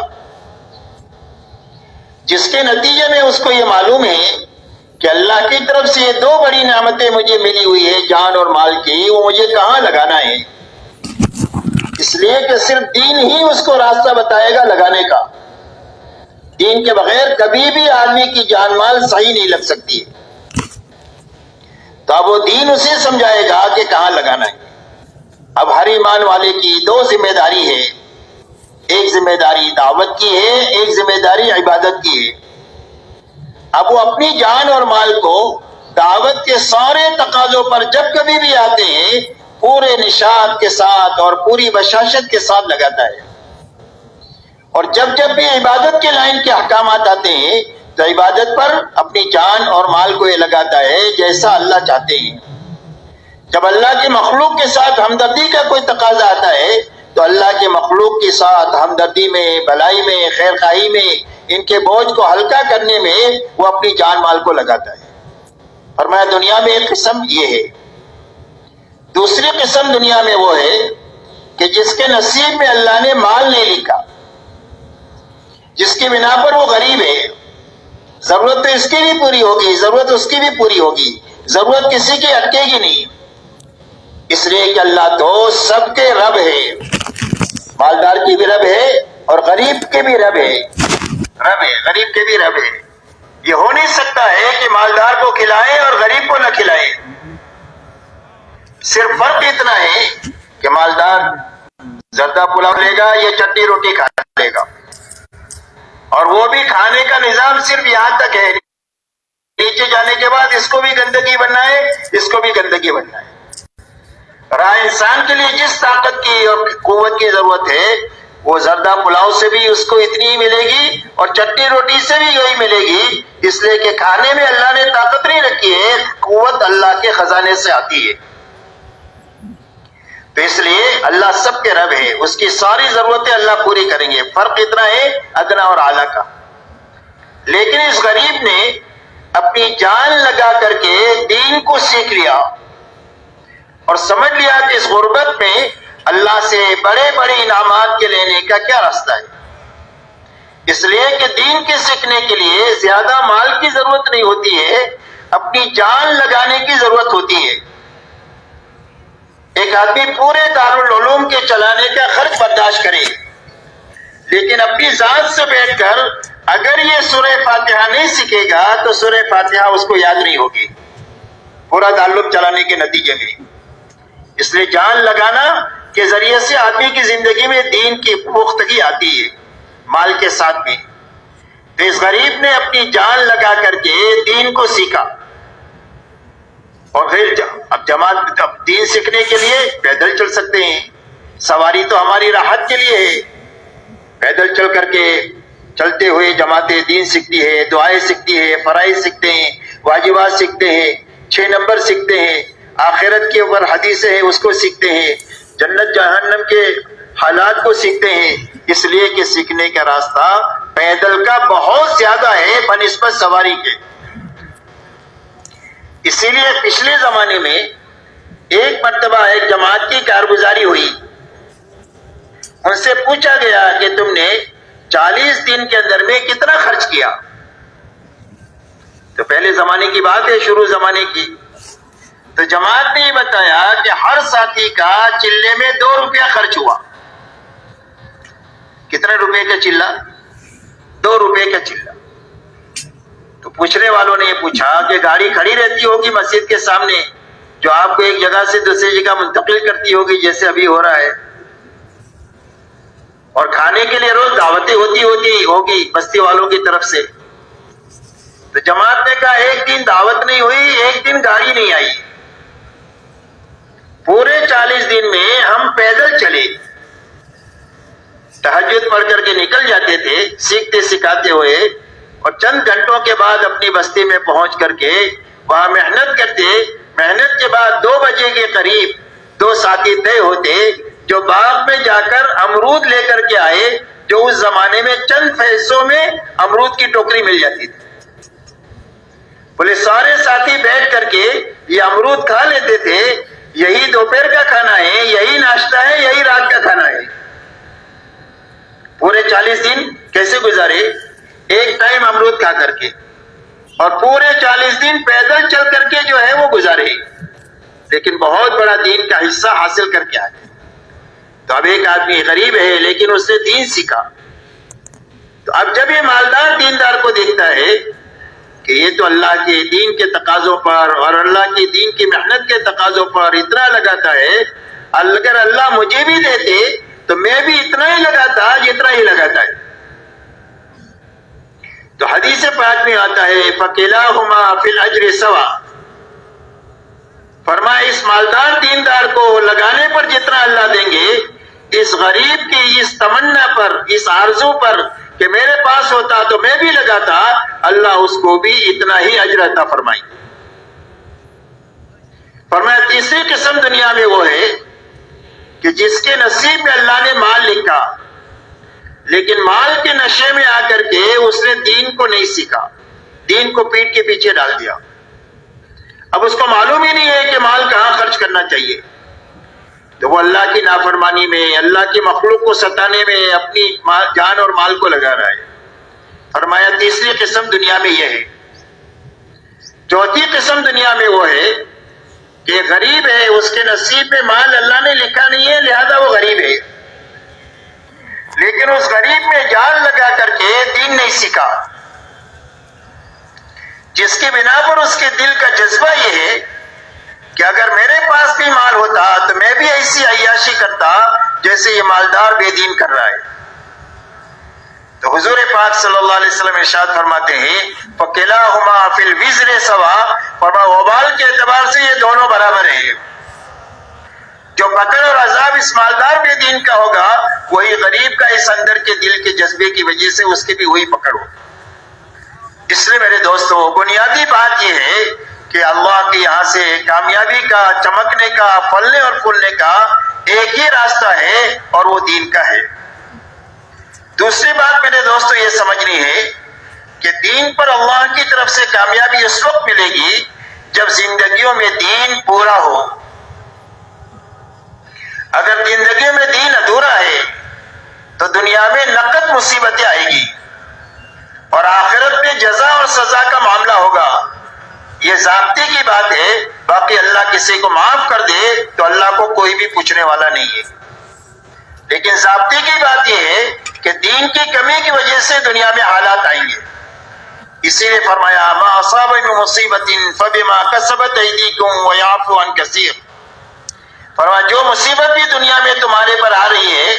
جس کے نتیجے میں اس کو یہ معلوم ہے کہ اللہ کی طرف سے یہ 2 بڑی نعمتیں مجھے ملی ہوئی ہے، جان اور مال کی، وہ مجھے کہاں لگانا ہے. اس لیے کہ صرف دین ہی اس کو راستہ بتائے گا لگانے کا. دین کے بغیر کبھی بھی آدمی کی جان مال صحیح نہیں لگ سکتی. تو اب وہ دین اسے سمجھائے گا کہ کہاں لگانا ہے. اب ہر ایمان والے کی 2 ذمہ داری ہے، ایک ذمہ داری دعوت کی ہے، ایک ذمہ داری عبادت کی ہے. اب وہ اپنی جان اور مال کو دعوت کے سارے تقاضوں پر جب کبھی بھی آتے ہیں پورے نشاط کے ساتھ اور پوری بشاشت کے ساتھ لگاتا ہے، اور جب جب بھی عبادت کے لائن کے احکامات آتے ہیں تو عبادت پر اپنی جان اور مال کو یہ لگاتا ہے جیسا اللہ چاہتے ہیں. جب اللہ کی مخلوق کے ساتھ ہمدردی کا کوئی تقاضا آتا ہے تو اللہ کے مخلوق کے ساتھ ہمدردی میں، بھلائی میں، خیر خواہی میں، ان کے بوجھ کو ہلکا کرنے میں وہ اپنی جان مال کو لگاتا ہے. فرمایا دنیا میں ایک قسم یہ ہے. دوسری قسم دنیا میں وہ ہے کہ جس کے نصیب میں اللہ نے مال نہیں لکھا، جس کی بنا پر وہ غریب ہے، ضرورت تو اس کی بھی پوری ہوگی، ضرورت اس کی بھی پوری ہوگی، ضرورت کسی کی اٹکے گی نہیں، اس لیے کہ اللہ تو سب کے رب ہے. مالدار کی بھی رب ہے اور غریب کے بھی رب ہے، غریب کے بھی رب ہے. یہ ہو نہیں سکتا ہے کہ مالدار کو کھلائے اور غریب کو نہ کھلائے. صرف فرق اتنا ہے کہ مالدار زردہ پلاؤ لے گا یا چٹنی روٹی کھا لے گا، اور وہ بھی کھانے کا نظام صرف یہاں تک ہے، نیچے جانے کے بعد اس کو بھی گندگی بننا ہے، اس کو بھی گندگی بننا ہے. رہا انسان کے لیے جس طاقت کی اور قوت کی ضرورت ہے وہ زردہ پلاؤ سے بھی اس کو اتنی ہی ملے گی اور چٹنی روٹی سے بھی یہی ملے گی، اس لیے کہ کھانے میں اللہ نے طاقت نہیں رکھی ہے، قوت اللہ کے خزانے سے آتی ہے. تو اس لیے اللہ سب کے رب ہے، اس کی ساری ضرورتیں اللہ پوری کریں گے. فرق اتنا ہے ادنا اور اعلیٰ کا. لیکن اس غریب نے اپنی جان لگا کر کے دین کو سیکھ لیا اور سمجھ لیا کہ اس غربت میں اللہ سے بڑے بڑے انعامات کے لینے کا کیا راستہ ہے. اس لیے کہ دین کے سیکھنے کے لیے زیادہ مال کی ضرورت نہیں ہوتی ہے، اپنی جان لگانے کی ضرورت ہوتی ہے. ایک آدمی پورے دارالعلوم کے چلانے کا خرچ برداشت کرے، لیکن اپنی ذات سے بیٹھ کر اگر یہ سورہ فاتحہ نہیں سیکھے گا تو سورہ فاتحہ اس کو یاد نہیں ہوگی پورا دارالعلوم چلانے کے نتیجے میں. اس لیے جان لگانا کے ذریعے سے آدمی کی زندگی میں دین کی پختگی آتی ہے مال کے ساتھ بھی. تو اس غریب نے اپنی جان لگا کر کے دین کو سیکھا، اور پھر اب دین سیکھنے کے لیے پیدل چل سکتے ہیں. سواری تو ہماری راحت کے لیے ہے، پیدل چل کر کے چلتے ہوئے جماعتیں دین سیکھتی ہے، دعائیں سیکھتی ہے، فرائض سیکھتے ہیں، واجبات سیکھتے ہیں، 6 نمبر سیکھتے ہیں، آخرت کے اوپر حدیثیں ہیں اس کو سیکھتے ہیں، جنت جہنم کے حالات کو سیکھتے ہیں. اس لیے کہ سیکھنے کا راستہ پیدل کا بہت زیادہ ہے بنسبت سواری کے. اسی لیے پچھلے زمانے میں ایک مرتبہ ایک جماعت کی کارگزاری ہوئی. ان سے پوچھا گیا کہ تم نے 40 دن کے اندر میں کتنا خرچ کیا؟ تو پہلے زمانے کی بات ہے، شروع زمانے کی. تو جماعت نے یہ بتایا کہ ہر ساتھی کا چلے میں 2 روپیہ خرچ ہوا. کتنے روپے کا چلہ؟ 2 روپے کا چلہ. تو پوچھنے والوں نے یہ پوچھا کہ گاڑی کھڑی رہتی ہوگی مسجد کے سامنے جو آپ کو ایک جگہ سے دوسری جگہ منتقل کرتی ہوگی جیسے ابھی ہو رہا ہے، اور کھانے کے لیے روز دعوتیں ہوتی ہوگی بستی والوں کی طرف سے. تو جماعت نے کہا ایک دن دعوت نہیں ہوئی، ایک دن گاڑی نہیں آئی. پورے 40 دن میں ہم پیدل چلے، تہجد پڑھ کر کے نکل جاتے تھے سیکھتے سکھاتے ہوئے، اور چند گھنٹوں کے بعد اپنی بستی میں پہنچ کر کے وہاں محنت کرتے. محنت کے بعد 2 بجے کے قریب 2 ساتھی طے ہوتے جو باغ میں جا کر امرود لے کر کے آئے، جو اس زمانے میں چند پیسوں میں امرود کی ٹوکری مل جاتی تھی. بولے سارے ساتھی بیٹھ کر کے یہ امرود کھا لیتے تھے. یہی دوپہر کا کھانا ہے، یہی ناشتہ ہے، یہی رات کا کھانا ہے. پورے 40 دن کیسے گزارے؟ ایک ٹائم امرود کھا کر کے، اور پورے 40 دن پیدل چل کر کے جو ہے وہ گزارے، لیکن بہت بڑا دین کا حصہ حاصل کر کے آئے. تو اب ایک آدمی غریب ہے لیکن اس نے دین سیکھا. تو اب جب یہ مالدار دیندار کو دیکھتا ہے کہ یہ تو اللہ کے دین کے تقاضوں پر اور اللہ کے دین کی محنت کے تقاضوں پر اتنا لگاتا ہے، اگر اللہ مجھے بھی دیتے تو میں بھی اتنا ہی لگاتا جتنا ہی لگاتا ہے. تو حدیث پاک میں آتا ہے فَكِلَاهُمَا فِي الْأَجْرِ سَوَاءٌ، فرمایا اس مالدار دیندار کو لگانے پر جتنا اللہ دیں گے، اس غریب کی اس تمنا پر، اس آرزو پر کہ میرے پاس ہوتا تو میں بھی لگاتا، اللہ اس کو بھی اتنا ہی اجر عطا فرمائے. فرمایا تیسری قسم دنیا میں وہ ہے کہ جس کے نصیب میں اللہ نے مال لکھا، لیکن مال کے نشے میں آ کر کے اس نے دین کو نہیں سیکھا، دین کو پیٹ کے پیچھے ڈال دیا. اب اس کو معلوم ہی نہیں ہے کہ مال کہاں خرچ کرنا چاہیے، تو وہ اللہ کی نافرمانی میں، اللہ کی مخلوق کو ستانے میں اپنی جان اور مال کو لگا رہا ہے. فرمایا تیسری قسم دنیا میں یہ ہے. چوتھی قسم دنیا میں وہ ہے کہ غریب ہے، اس کے نصیب میں مال اللہ نے لکھا نہیں ہے، لہذا وہ غریب ہے، لیکن اس غریب میں جان لگا کر کے دین نہیں سیکھا، جس کی بنا پر اس کے دل کا جذبہ یہ ہے کہ اگر میرے پاس بھی مال ہوتا تو میں بھی ایسی عیاشی کرتا جیسے یہ مالدار بے دین کر رہا ہے. تو حضور پاک صلی اللہ علیہ وسلم ارشاد فرماتے ہیں فَكِلَاهُمَا فِي الْوِزْرِ سَوَاءٌ، فرمایا وبال کے اعتبار سے یہ دونوں برابر ہیں. جو پکڑ اور عذاب اس مالدار بے دین کا ہوگا، وہی غریب کا اس اندر کے دل کے جذبے کی وجہ سے اس کی بھی وہی پکڑ ہوگی. اس لیے میرے دوستو بنیادی بات یہ ہے کہ اللہ کے یہاں سے کامیابی کا، چمکنے کا، پھلنے اور پھولنے کا ایک ہی راستہ ہے اور وہ دین کا ہے. دوسری بات میرے دوستو یہ سمجھنی ہے کہ دین پر اللہ کی طرف سے کامیابی اس وقت ملے گی جب زندگیوں میں دین پورا ہو. اگر زندگیوں میں دین ادھورا ہے تو دنیا میں نقد مصیبتیں آئے گی اور آخرت میں جزا اور سزا کا معاملہ ہوگا. یہ ضابطے کی بات ہے، باقی اللہ کسی کو معاف کر دے تو اللہ کو کوئی بھی پوچھنے والا نہیں ہے. لیکن ضابطے کی بات یہ ہے کہ دین کی کمی کی وجہ سے دنیا میں حالات آئیں گے. اسی لیے فرمایا ما اصاب من مصیبت فبما کسبت ایدیکم ویعفو عن کثیر. فرمایا جو مصیبت بھی دنیا میں تمہارے پر آ رہی ہے،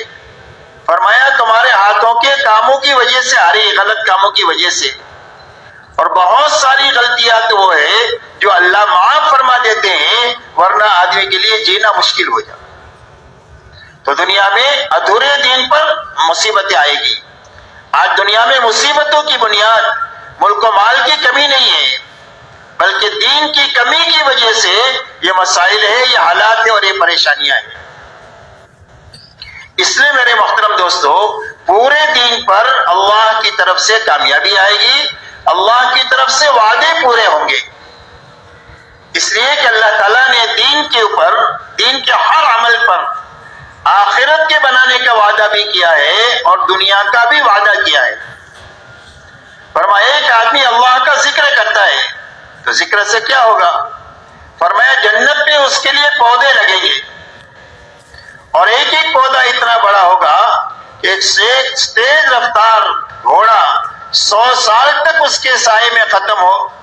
فرمایا تمہارے ہاتھوں کے کاموں کی وجہ سے آ رہی ہے، غلط کاموں کی وجہ سے. اور بہت ساری غلطیاں تو وہ ہے جو اللہ معاف فرما دیتے ہیں، ورنہ آدمی کے لیے جینا مشکل ہو جاتا. تو دنیا میں ادھورے دین پر مصیبتیں آئے گی. آج دنیا میں مصیبتوں کی بنیاد ملک و مال کی کمی نہیں ہے، بلکہ دین کی کمی کی وجہ سے یہ مسائل ہے، یہ حالات ہیں اور یہ پریشانیاں ہیں. اس لیے میرے محترم دوستو پورے دین پر اللہ کی طرف سے کامیابی آئے گی، اللہ کی طرف سے وعدے پورے ہوں گے۔ اس لیے کہ اللہ تعالیٰ نے دین کے اوپر، دین کے ہر عمل پر آخرت کے بنانے کا وعدہ بھی کیا ہے اور دنیا کا بھی وعدہ کیا ہے۔ فرمایا ایک آدمی اللہ کا ذکر کرتا ہے تو ذکر سے کیا ہوگا؟ فرمایا جنت میں اس کے لیے پودے لگیں گے اور ایک ایک پودا اتنا بڑا ہوگا کہ ایک تیز رفتار گھوڑا 100 سال تک اس کے سائے میں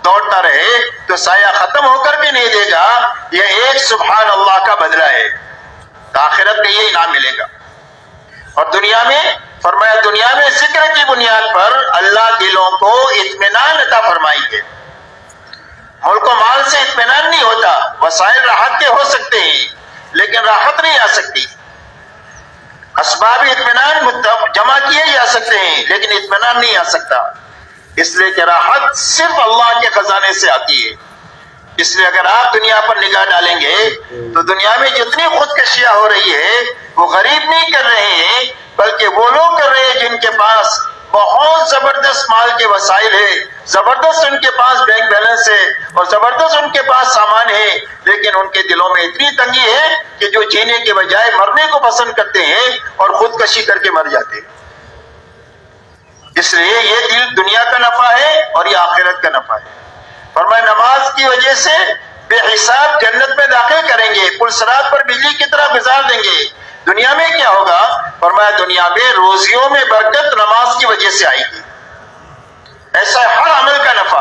دوڑتا رہے تو سایہ ختم ہو کر بھی نہیں دے گا۔ یہ ایک سبحان اللہ کا بدلہ ہے، تو آخرت میں یہ انعام ملے گا۔ اور دنیا میں فرمایا دنیا میں ذکر کی بنیاد پر اللہ دلوں کو اطمینان عطا فرمائیں گے۔ ملک و مال سے اطمینان نہیں ہوتا، وسائل راحت کے ہو سکتے ہیں لیکن راحت نہیں آ سکتی، اسباب اطمینان جمع کیے جا سکتے ہیں لیکن اطمینان نہیں آ سکتا، اس لیے کہ راحت صرف اللہ کے خزانے سے آتی ہے۔ اس لیے اگر آپ دنیا پر نگاہ ڈالیں گے تو دنیا میں جتنی خودکشیاں ہو رہی ہے وہ غریب نہیں کر رہے ہیں بلکہ وہ لوگ کر رہے ہیں جن کے پاس بہت زبردست مال کے وسائل ہے، زبردست ان کے پاس بینک بیلنس ہے اور زبردست ان کے پاس سامان ہے، لیکن ان کے دلوں میں اتنی تنگی ہے کہ جو جینے کے بجائے مرنے کو پسند کرتے ہیں اور خودکشی کر کے مر جاتے ہیں۔ اس لیے یہ دل دنیا کا نفع ہے اور یہ آخرت کا نفع ہے۔ فرمایا نماز کی وجہ سے بے حساب جنت میں داخل کریں گے، پل صراط پر بجلی کی طرح گزار دیں گے۔ دنیا میں کیا ہوگا؟ فرمایا دنیا میں روزیوں میں برکت نماز کی وجہ سے آئے گی۔ ایسا ہر عمل کا نفع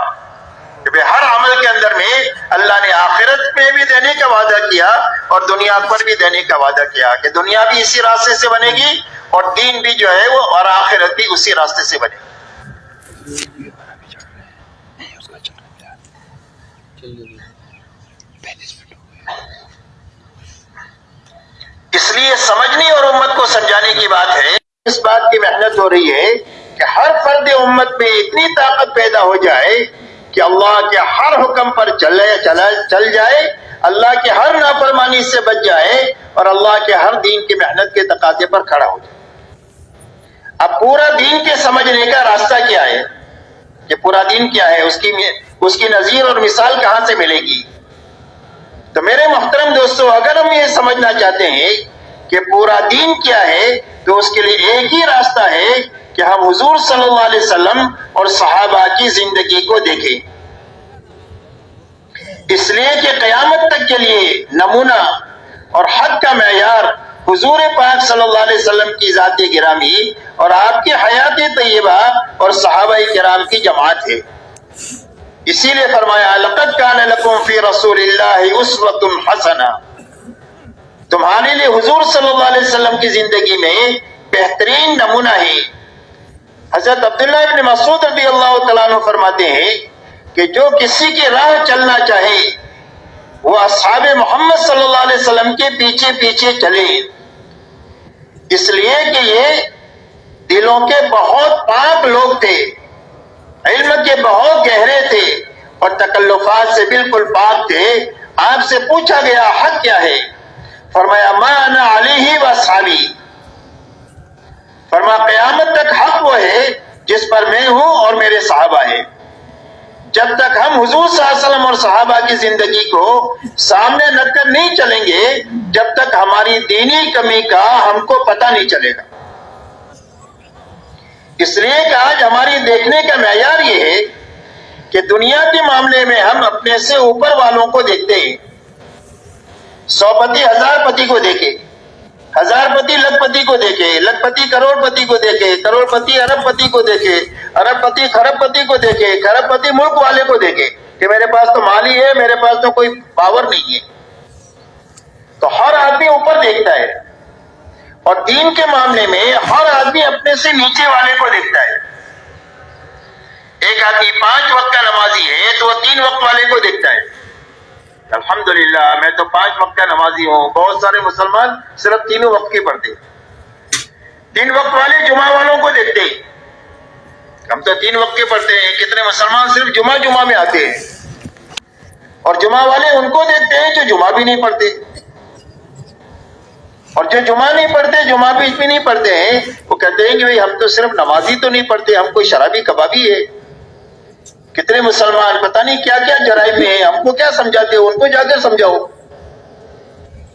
کہ ہر عمل کے اندر میں اللہ نے آخرت میں بھی دینے کا وعدہ کیا اور دنیا پر بھی دینے کا وعدہ کیا کہ دنیا بھی اسی راستے سے بنے گی اور دین بھی جو ہے وہ اور آخرت بھی اسی راستے سے بنے گی۔ اس لیے سمجھنے اور امت کو سمجھانے کی بات ہے، اس بات کی محنت ہو رہی ہے کہ ہر فرد امت میں اتنی طاقت پیدا ہو جائے کہ اللہ کے ہر حکم پر چل جائے، اللہ کے ہر نافرمانی سے بچ جائے اور اللہ کے ہر دین کی محنت کے تقاضے پر کھڑا ہو جائے۔ اب پورا دین کے سمجھنے کا راستہ کیا ہے کہ پورا دین کیا ہے، اس کی نظیر اور مثال کہاں سے ملے گی؟ تو میرے محترم دوستو، اگر ہم یہ سمجھنا چاہتے ہیں کہ پورا دین کیا ہے تو اس کے لیے ایک ہی راستہ ہے کہ ہم حضور صلی اللہ علیہ وسلم اور صحابہ کی زندگی کو دیکھیں، اس لیے کہ قیامت تک کے لیے نمونہ اور حق کا معیار حضور پاک صلی اللہ علیہ وسلم کی ذات گرامی اور آپ کی حیات طیبہ اور صحابہ کرام کی جماعت ہے۔ اسی لیے فرمایا لقد کان لکم فی رسول اللہ اسوۃ حسنہ، تمہارے لیے حضور صلی اللہ علیہ وسلم کی زندگی میں بہترین نمونہ ہے۔ حضرت عبداللہ ابن مسعود رضی اللہ تعالیٰ عنہ فرماتے ہیں کہ جو کسی کی راہ چلنا چاہے وہ اصحاب محمد صلی اللہ علیہ وسلم کے پیچھے پیچھے چلے، اس لیے کہ یہ دلوں کے بہت پاک لوگ تھے، علم کے بہت گہرے تھے اور تکلفات سے بالکل پاک تھے۔ آپ سے پوچھا گیا حق کیا ہے؟ فرمایا ما انا علیہ و اصحابی، فرمایا قیامت تک حق وہ ہے جس پر میں ہوں اور میرے صحابہ ہیں۔ جب تک ہم حضور صلی اللہ علیہ وسلم اور صحابہ کی زندگی کو سامنے رکھ کر نہیں چلیں گے، جب تک ہماری دینی کمی کا ہم کو پتہ نہیں چلے گا۔ اس لیے کہ آج ہماری دیکھنے کا معیار یہ ہے کہ دنیا کے معاملے میں ہم اپنے سے اوپر والوں کو دیکھتے ہیں، 100 پتی 1000 پتی کو دیکھے، 1000 پتی لکھ پتی کو دیکھے، لکھ پتی کروڑ پتی کو دیکھے، کروڑ پتی ارب پتی کو دیکھے، ارب پتی خرب پتی کو دیکھے، خرب پتی ملک والے کو دیکھے کہ میرے پاس تو مال ہی ہے، میرے پاس تو کوئی پاور نہیں ہے۔ تو ہر آدمی اوپر دیکھتا ہے اور دین کے معاملے میں ہر آدمی اپنے سے نیچے والے کو دیکھتا ہے۔ ایک آدمی 5 وقت کا نمازی ہے تو وہ 3 وقت والے کو دیکھتا ہے، الحمدللہ میں تو 5 وقت کا نمازی ہوں۔ بہت سارے مسلمان صرف 3 وقت کے پڑھتے، 3 وقت والے جمعہ والوں کو دیکھتے ہیں، ہم تو 3 وقت کے پڑھتے ہیں۔ کتنے مسلمان صرف جمعہ میں آتے ہیں اور جمعہ والے ان کو دیکھتے ہیں جو جمعہ بھی نہیں پڑھتے، اور جو جمعہ نہیں پڑھتے، جمعہ بھی نہیں پڑھتے ہیں، وہ کہتے ہیں کہ بھئی ہم تو صرف نمازی تو نہیں پڑھتے، ہم کوئی شرابی کبابی ہے. کتنے مسلمان پتہ نہیں کیا کیا جرائم میں ہیں، ہم کو کیا سمجھاتے ہو، ان کو جا کر سمجھاؤ.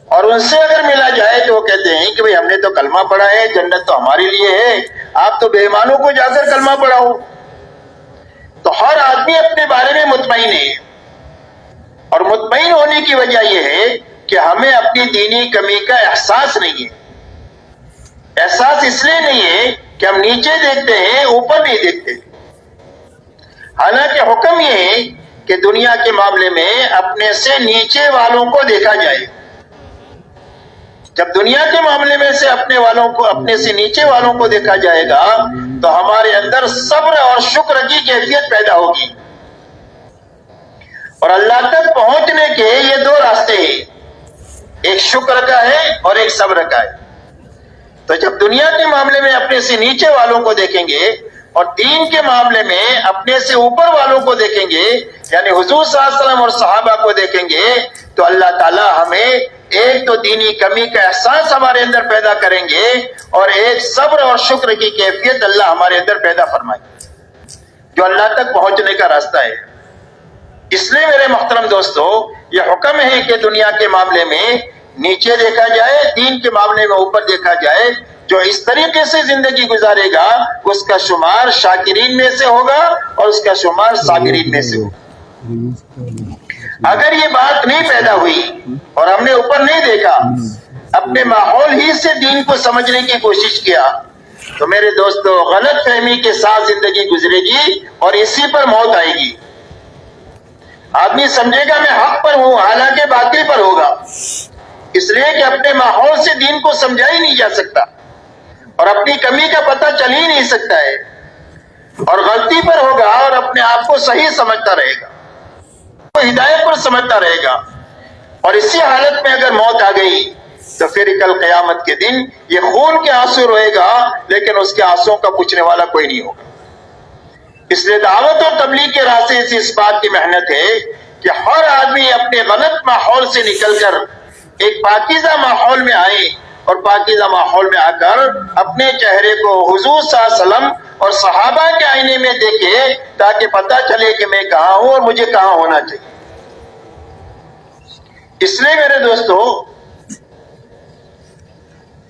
اور ان سے اگر ملا جائے تو وہ کہتے ہیں کہ بھئی ہم نے تو کلمہ پڑھا ہے، جنت تو ہمارے لیے ہے، آپ تو بے ایمانوں کو جا کر کلمہ پڑھاؤ. تو ہر آدمی اپنے بارے میں مطمئن ہے، اور مطمئن ہونے کی وجہ یہ ہے کہ ہمیں اپنی دینی کمی کا احساس نہیں ہے. احساس اس لیے نہیں ہے کہ ہم نیچے دیکھتے ہیں، اوپر نہیں دیکھتے. حالانکہ حکم یہ ہے کہ دنیا کے معاملے میں اپنے سے نیچے والوں کو دیکھا جائے. جب دنیا کے معاملے میں سے اپنے سے نیچے والوں کو دیکھا جائے گا تو ہمارے اندر صبر اور شکر کی کیفیت پیدا ہوگی. اور اللہ تک پہنچنے کے یہ دو راستے ہیں، ایک شکر کا ہے اور ایک صبر کا ہے. تو جب دنیا کے معاملے میں اپنے سے نیچے والوں کو دیکھیں گے اور دین کے معاملے میں اپنے سے اوپر والوں کو دیکھیں گے، یعنی حضور صلی اللہ علیہ وسلم اور صحابہ کو دیکھیں گے، تو اللہ تعالی ہمیں ایک تو دینی کمی کا احساس ہمارے اندر پیدا کریں گے، اور ایک صبر اور شکر کی کیفیت اللہ ہمارے اندر پیدا فرمائے جو اللہ تک پہنچنے کا راستہ ہے. اس لیے میرے محترم دوستو، یہ حکم ہے کہ دنیا کے معاملے میں نیچے دیکھا جائے، دین کے معاملے میں اوپر دیکھا جائے. جو اس طریقے سے زندگی گزارے گا اس کا شمار شاکرین میں سے ہوگا اور اس کا شمار صابرین میں سے ہوگا. اگر یہ بات نہیں پیدا ہوئی اور ہم نے اوپر نہیں دیکھا، اپنے ماحول ہی سے دین کو سمجھنے کی کوشش کیا، تو میرے دوستو غلط فہمی کے ساتھ زندگی گزرے گی اور اسی پر موت آئے گی. آدمی سمجھے گا میں حق پر ہوں، حالانکہ باطل پر ہوگا، اس لیے کہ اپنے ماحول سے دین کو سمجھا ہی نہیں جا سکتا اور اپنی کمی کا پتہ چل ہی نہیں سکتا ہے، اور غلطی پر ہوگا اور اپنے آپ کو صحیح سمجھتا رہے گا، ہدایت پر سمجھتا رہے گا. اور اسی حالت میں اگر موت آ گئی تو پھر کل قیامت کے دن یہ خون کے آنسو روئے گا، لیکن اس کے آنسوں کا پوچھنے والا کوئی نہیں ہوگا. اس لیے دعوت اور تبلیغ کے راستے سے اس بات کی محنت ہے کہ ہر آدمی اپنے غلط ماحول سے نکل کر ایک پاکیزہ ماحول میں آئے، اور پاکیزہ ماحول میں آ کر اپنے چہرے کو حضور صلی اللہ علیہ وسلم اور صحابہ کے آئینے میں دیکھے، تاکہ پتہ چلے کہ میں کہاں ہوں اور مجھے کہاں ہونا چاہیے. اس لیے میرے دوستو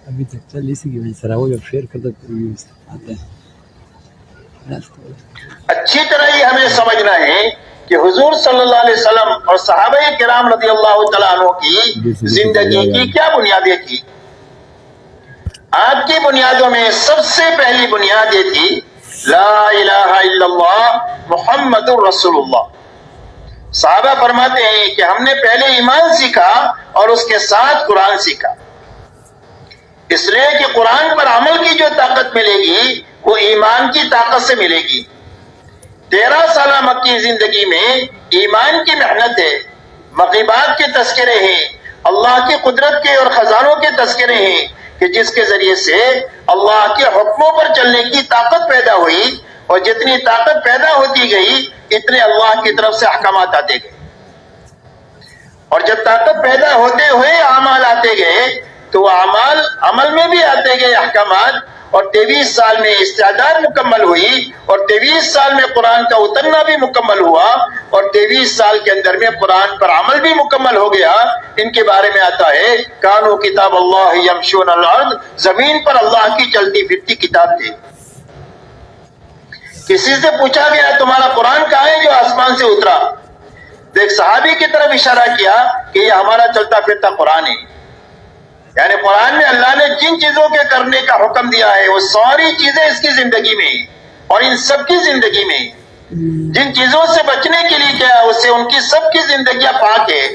ابھی تک چل اسی کی وجہ سے وہ جب شیئر کرتا آتا ہے. اچھی طرح یہ ہمیں سمجھنا ہے کہ حضور صلی اللہ علیہ وسلم اور صحابہ کرام رضی اللہ تعالیٰ عنہ کی زندگی کی کیا بنیادیں تھی. آپ کی بنیادوں میں سب سے پہلی بنیاد یہ تھی لا الہ الا اللہ محمد رسول اللہ. صحابہ فرماتے ہیں کہ ہم نے پہلے ایمان سیکھا اور اس کے ساتھ قرآن سیکھا، اس لیے کہ قرآن پر عمل کی جو طاقت ملے گی وہ ایمان کی طاقت سے ملے گی. 13 سالہ مکی زندگی میں ایمان کی محنت ہے، مغیبات کے تذکرے ہیں، اللہ کی قدرت کے اور خزانوں کے تذکرے ہیں کہ جس کے ذریعے سے اللہ کے حکموں پر چلنے کی طاقت پیدا ہوئی، اور جتنی طاقت پیدا ہوتی گئی اتنے اللہ کی طرف سے احکامات آتے گئے، اور جب طاقت پیدا ہوتے ہوئے اعمال آتے گئے تو وہ اعمال عمل میں بھی آتے گئے احکامات. اور 23 سال میں استعداد مکمل ہوئی، اور 23 سال میں قرآن کا اترنا بھی مکمل ہوا، اور 23 سال کے اندر میں قرآن پر عمل بھی مکمل ہو گیا. ان کے بارے میں آتا ہے کانو کتاب اللہ یمشون الارض، زمین پر اللہ کی چلتی پھرتی کتاب تھی. کسی سے پوچھا گیا تمہارا قرآن کہاں ہے جو آسمان سے اترا؟ تو ایک صحابی کی طرف اشارہ کیا کہ یہ ہمارا چلتا پھرتا قرآن ہے. یعنی قرآن میں اللہ نے جن چیزوں کے کرنے کا حکم دیا ہے وہ ساری چیزیں اس کی زندگی میں، اور ان سب کی زندگی میں جن چیزوں سے بچنے کے لیے کیا اس سے ان کی سب کی زندگیاں پاک ہے.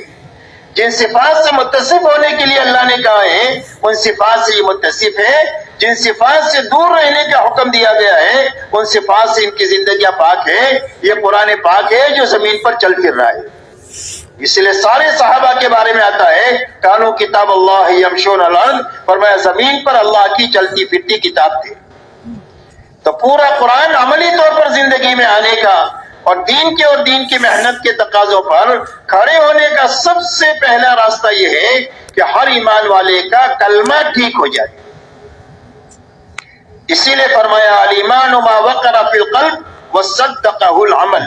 جن صفات سے متصف ہونے کے لیے اللہ نے کہا ہے ان صفات سے یہ متصف ہے، جن صفات سے دور رہنے کا حکم دیا گیا ہے ان صفات سے ان کی زندگیاں پاک ہے. یہ قرآن پاک ہے جو زمین پر چل پھر رہا ہے. اس لیے سارے صحابہ کے بارے میں آتا ہے کانو کتاب اللہ یمشون الارض، فرمایا زمین پر اللہ کی چلتی پھرتی کتاب تھی. تو پورا قرآن عملی طور پر زندگی میں آنے کا اور دین کی محنت کے تقاضوں پر کھڑے ہونے کا سب سے پہلا راستہ یہ ہے کہ ہر ایمان والے کا کلمہ ٹھیک ہو جائے. اسی لیے فرمایا الایمان ما وقر فی القلب وصدقہ العمل.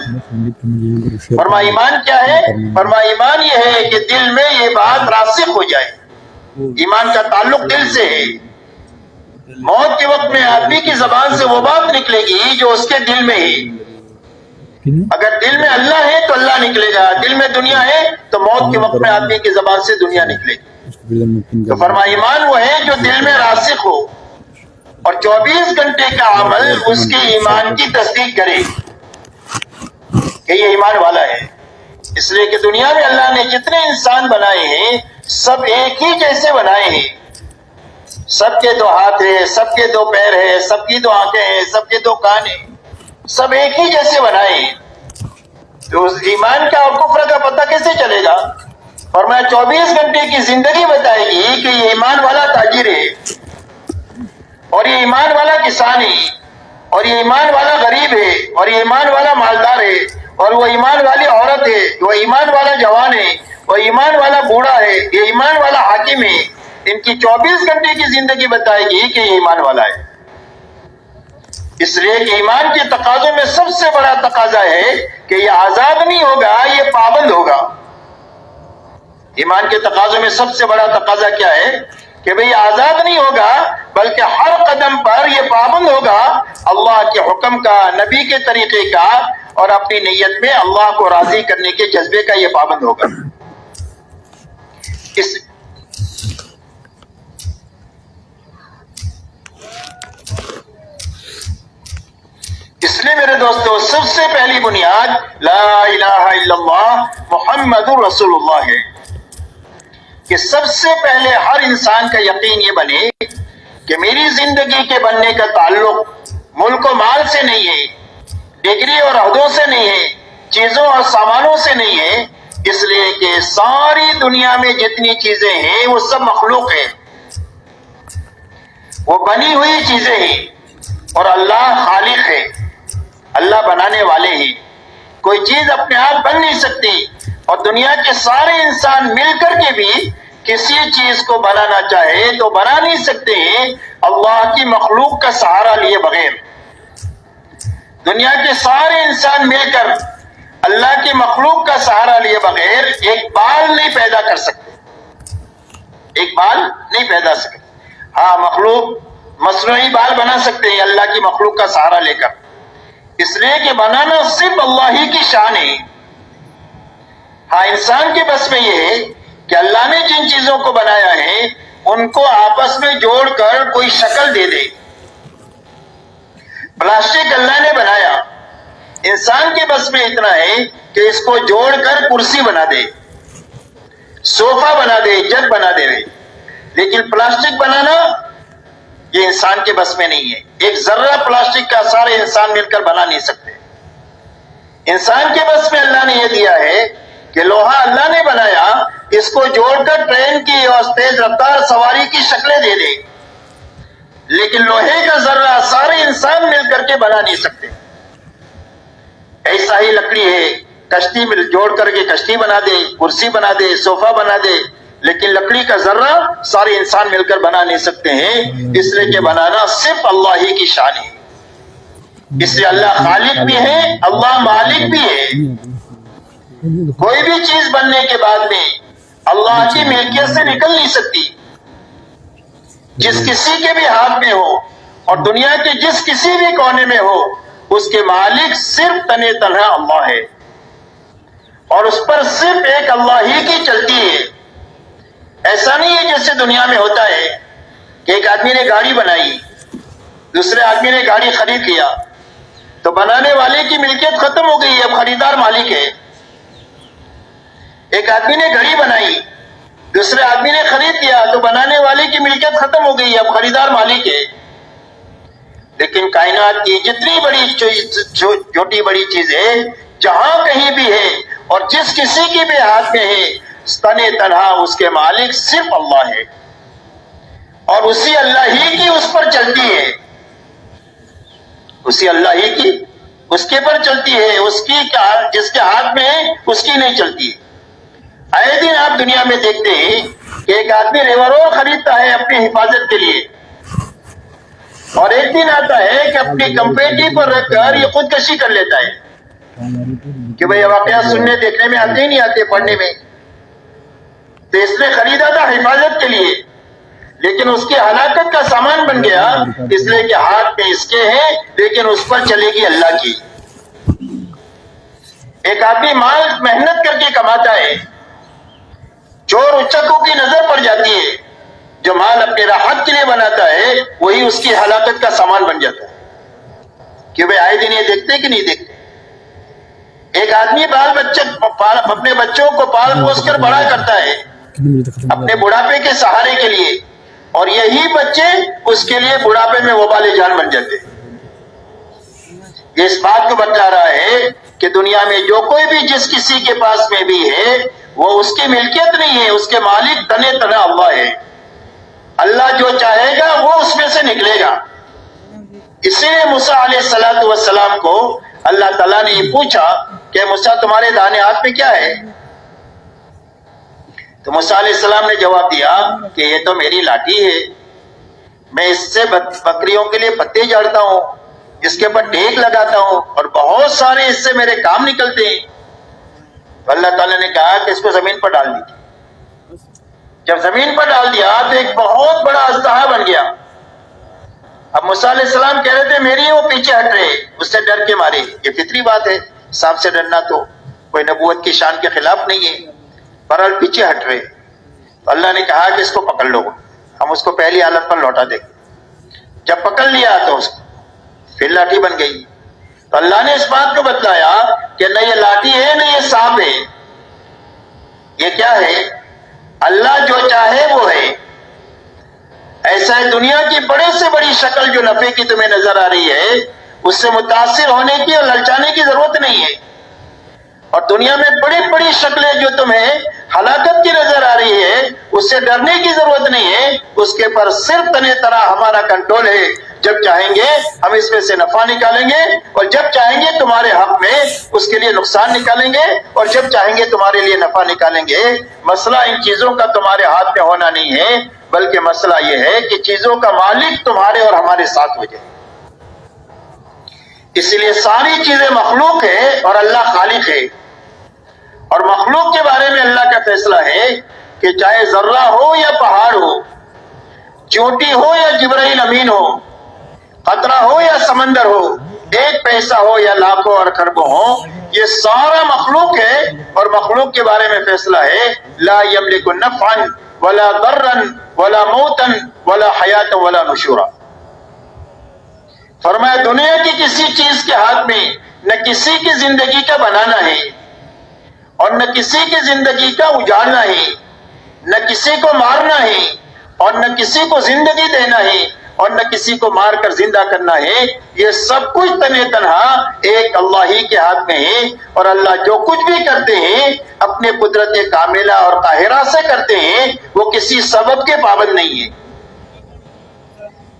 فرمایا ایمان کیا ہے؟ فرمایا ایمان یہ ہے کہ دل میں یہ بات راسخ ہو جائے. ایمان کا تعلق دل سے ہے. موت کے وقت میں آدمی کی زبان سے وہ بات نکلے گی جو اس کے دل میں ہے. اگر دل میں اللہ ہے تو اللہ نکلے گا, دل میں دنیا ہے تو موت کے وقت میں آدمی کی زبان سے دنیا نکلے گی. تو فرمایا ایمان وہ ہے جو دل میں راسخ ہو اور 24 گھنٹے کا عمل اس کے ایمان کی تصدیق کرے کہ یہ ایمان والا ہے. اس لیے کہ دنیا میں اللہ نے جتنے انسان بنائے ہیں سب ایک ہی جیسے بنائے ہیں. سب کے 2 ہاتھ ہیں, سب کے 2 پیر ہیں, سب کی 2 آنکھیں ہیں, سب کے 2 کان ہیں, سب ایک ہی جیسے بنائے ہیں. تو اس ایمان کا اور کفر کا پتہ کیسے چلے گا؟ فرمایا 24 گھنٹے کی زندگی بتائے گی کہ یہ ایمان والا تاجر ہے, اور یہ ایمان والا کسان ہے, اور یہ ایمان والا غریب ہے, اور یہ ایمان والا مالدار ہے, اور وہ ایمان والی عورت ہے, وہ ایمان والا جوان ہے, وہ ایمان والا بوڑھا ہے, یہ ایمان والا حاکم ہے. ان کی 24 گھنٹے کی زندگی بتائے گی کہ یہ ایمان والا ہے. اس لیے کہ ایمان کے تقاضوں میں سب سے بڑا تقاضا ہے کہ یہ آزاد نہیں ہوگا, یہ پابند ہوگا. ایمان کے تقاضوں میں سب سے بڑا تقاضا کیا ہے کہ بھئی آزاد نہیں ہوگا بلکہ ہر قدم پر یہ پابند ہوگا اللہ کے حکم کا, نبی کے طریقے کا, اور اپنی نیت میں اللہ کو راضی کرنے کے جذبے کا یہ پابند ہوگا. اس لیے میرے دوستو سب سے پہلی بنیاد لا الہ الا اللہ محمد رسول اللہ ہے کہ سب سے پہلے ہر انسان کا یقین یہ بنے کہ میری زندگی کے بننے کا تعلق ملک و مال سے نہیں ہے, ڈگری اور عہدوں سے نہیں ہے, چیزوں اور سامانوں سے نہیں ہے. اس لیے کہ ساری دنیا میں جتنی چیزیں ہیں وہ سب مخلوق ہے, وہ بنی ہوئی چیزیں ہیں, اور اللہ خالق ہے, اللہ بنانے والے ہیں. کوئی چیز اپنے آپ بن نہیں سکتی, اور دنیا کے سارے انسان مل کر کے بھی کسی چیز کو بنانا چاہے تو بنا نہیں سکتے ہیں اللہ کی مخلوق کا سہارا لیے بغیر. دنیا کے سارے انسان مل کر اللہ کی مخلوق کا سہارا لیے بغیر ایک بال نہیں پیدا کر سکتے, ایک بال نہیں پیدا سکتے. ہاں مخلوق مصنوعی بال بنا سکتے ہیں اللہ کی مخلوق کا سہارا لے کر, اس لیے کہ بنانا صرف اللہ ہی کی شان ہے. ہاں انسان کے بس میں یہ ہے کہ اللہ نے جن چیزوں کو بنایا ہے ان کو آپس میں جوڑ کر کوئی شکل دے دے. پلاسٹک اللہ نے بنایا, انسان کے بس میں اتنا ہے کہ اس کو جوڑ کر کرسی بنا دے, صوفہ بنا دے, جگ بنا دے. لیکن پلاسٹک بنانا یہ انسان کے بس میں نہیں ہے. ایک ذرہ پلاسٹک کا سارے انسان مل کر بنا نہیں سکتے. انسان کے بس میں اللہ نے یہ دیا ہے کہ لوہا اللہ نے بنایا, اس کو جوڑ کر ٹرین کی اور تیز رفتار سواری کی شکلیں دے دے. لیکن لوہے کا ذرہ سارے انسان مل کر کے بنا نہیں سکتے. ایسا ہی لکڑی ہے, کشتی میں جوڑ کر کے کشتی بنا دے, کرسی بنا دے, صوفہ بنا دے, لیکن لکڑی کا ذرہ سارے انسان مل کر بنا نہیں سکتے ہیں. اس لیے کہ بنانا صرف اللہ ہی کی شان ہے. اس لیے اللہ خالق بھی ہے, اللہ مالک بھی ہے. کوئی بھی چیز بننے کے بعد میں اللہ کی ملکیت سے نکل نہیں سکتی. جس کسی کے بھی ہاتھ میں ہو اور دنیا کے جس کسی بھی کونے میں ہو, اس کے مالک صرف تنے تنہا اللہ ہے, اور اس پر صرف ایک اللہ ہی کی چلتی ہے. ایسا نہیں ہے جیسے دنیا میں ہوتا ہے کہ ایک آدمی نے گاڑی بنائی, دوسرے آدمی نے گاڑی خرید لیا, تو بنانے والے کی ملکیت ختم ہو گئی, اب خریدار مالک ہے. ایک آدمی نے گھڑی بنائی, دوسرے آدمی نے خرید لیا, تو بنانے والے کی ملکیت ختم ہو گئی, اب خریدار مالک ہے. لیکن کائنات کی جتنی بڑی چھوٹی بڑی چیزیں جہاں کہیں بھی ہے اور جس کسی کی بھی ہاتھ میں ہے, تنے تنہا اس کے مالک صرف اللہ ہے, اور اسی اللہ ہی کی اس پر چلتی ہے, اسی اللہ ہی کی اس کے پر چلتی ہے. اس کی جس کے ہاتھ میں ہے اس کی نہیں چلتی. آئے دن آپ دنیا میں دیکھتے ہیں کہ ایک آدمی ریوالور خریدتا ہے اپنی حفاظت کے لیے, اور ایک دن آتا ہے کہ اپنی کمپیٹی پر رکھ کر یہ خودکشی کر لیتا ہے کہ بھئی واقعات سننے دیکھنے میں آتے ہی نہیں آتے پڑھنے میں. تو اس نے خریدا تھا حفاظت کے لیے، لیکن اس کی ہلاکت کا سامان بن گیا، اس لیے کہ ہاتھ میں اس کے ہیں لیکن اس پر چلے گی اللہ کی. ایک آدمی مال محنت کر کے کماتا ہے، چور اچکوں کی نظر پڑ جاتی ہے، جو مال اپنے راحت کے لیے بناتا ہے وہی اس کی ہلاکت کا سامان بن جاتا ہے کہ بھئی آئے دن یہ دیکھتے کہ نہیں دیکھتے. ایک آدمی اپنے بچوں کو پال پوس کر بڑا کرتا ہے اپنے بڑھاپے کے سہارے کے لیے، اور یہی بچے اس کے لیے بڑھاپے میں وبال جان بن جاتے ہیں. یہ اس بات کو بتلا رہا ہے کہ دنیا میں جو کوئی بھی جس کسی کے پاس میں بھی ہے وہ اس کی ملکیت نہیں ہے، اس کے مالک تنے تنا اللہ ہے. اللہ جو چاہے گا وہ اس میں سے نکلے گا. اسی لیے موسیٰ علیہ السلام کو اللہ تعالیٰ نے یہ پوچھا کہ موسیٰ تمہارے دانے ہاتھ میں کیا ہے؟ تو موسیٰ علیہ السلام نے جواب دیا کہ یہ تو میری لاٹھی ہے، میں اس سے بکریوں کے لیے پتے جاڑتا ہوں، اس کے اوپر ٹیک لگاتا ہوں اور بہت سارے اس سے میرے کام نکلتے ہیں. تو اللہ تعالیٰ نے کہا کہ اس کو زمین پر ڈال دیجیے. جب زمین پر ڈال دیا تو ایک بہت بڑا اژدہا بن گیا. اب موسیٰ علیہ السلام کہہ رہے تھے میری وہ پیچھے ہٹ رہے، اس سے ڈر کے مارے. یہ فطری بات ہے، سانپ سے ڈرنا تو کوئی نبوت کی شان کے خلاف نہیں ہے، بہرحال پیچھے ہٹ رہے. تو اللہ نے کہا کہ اس کو پکڑ لو، ہم اس کو پہلی حالت پر لوٹا دیں. جب پکڑ لیا تو اس کو پھر لاٹھی بن گئی. تو اللہ نے اس بات کو بتلایا کہ نہ یہ لاٹھی ہے نہ یہ سانپ ہے، یہ کیا ہے؟ اللہ جو چاہے وہ ہے. ایسا ہے دنیا کی بڑے سے بڑی شکل جو نفع کی تمہیں نظر آ رہی ہے اس سے متاثر ہونے کی اور للچانے کی ضرورت نہیں ہے. اور دنیا میں بڑی بڑی شکلیں جو تمہیں ہلاکت کی نظر آ رہی ہے اس سے ڈرنے کی ضرورت نہیں ہے. اس کے پر صرف تنے طرح ہمارا کنٹرول ہے. جب چاہیں گے ہم اس میں سے نفع نکالیں گے اور جب چاہیں گے تمہارے حق میں اس کے لیے نقصان نکالیں گے اور جب چاہیں گے تمہارے لیے نفع نکالیں گے. مسئلہ ان چیزوں کا تمہارے ہاتھ میں ہونا نہیں ہے، بلکہ مسئلہ یہ ہے کہ چیزوں کا مالک تمہارے اور ہمارے ساتھ ہو جائے. اس لیے ساری چیزیں مخلوق ہے اور اللہ خالق ہے. اور مخلوق کے بارے میں اللہ کا فیصلہ ہے کہ چاہے ذرہ ہو یا پہاڑ ہو، چونٹی ہو یا جبرائیل امین ہو، قطرہ ہو یا سمندر ہو، ایک پیسہ ہو یا لاکھوں اور کروڑوں ہو، یہ سارا مخلوق ہے. اور مخلوق کے بارے میں فیصلہ ہے لا یملک نفعا ولا ضرا ولا موتا ولا حیاتا ولا نشورا. فرمایا دنیا کی کسی چیز کے ہاتھ میں نہ کسی کی زندگی کا بنانا ہے اور نہ کسی کی زندگی کا اجاڑنا ہے، نہ کسی کو مارنا ہے اور نہ کسی کو زندگی دینا ہے اور نہ کسی کو مار کر زندہ کرنا ہے. یہ سب کچھ تنے تنہا ایک اللہ ہی کے ہاتھ میں ہے. اور اللہ جو کچھ بھی کرتے ہیں اپنے قدرت کاملہ اور قاہرہ سے کرتے ہیں، وہ کسی سبب کے پابند نہیں ہے.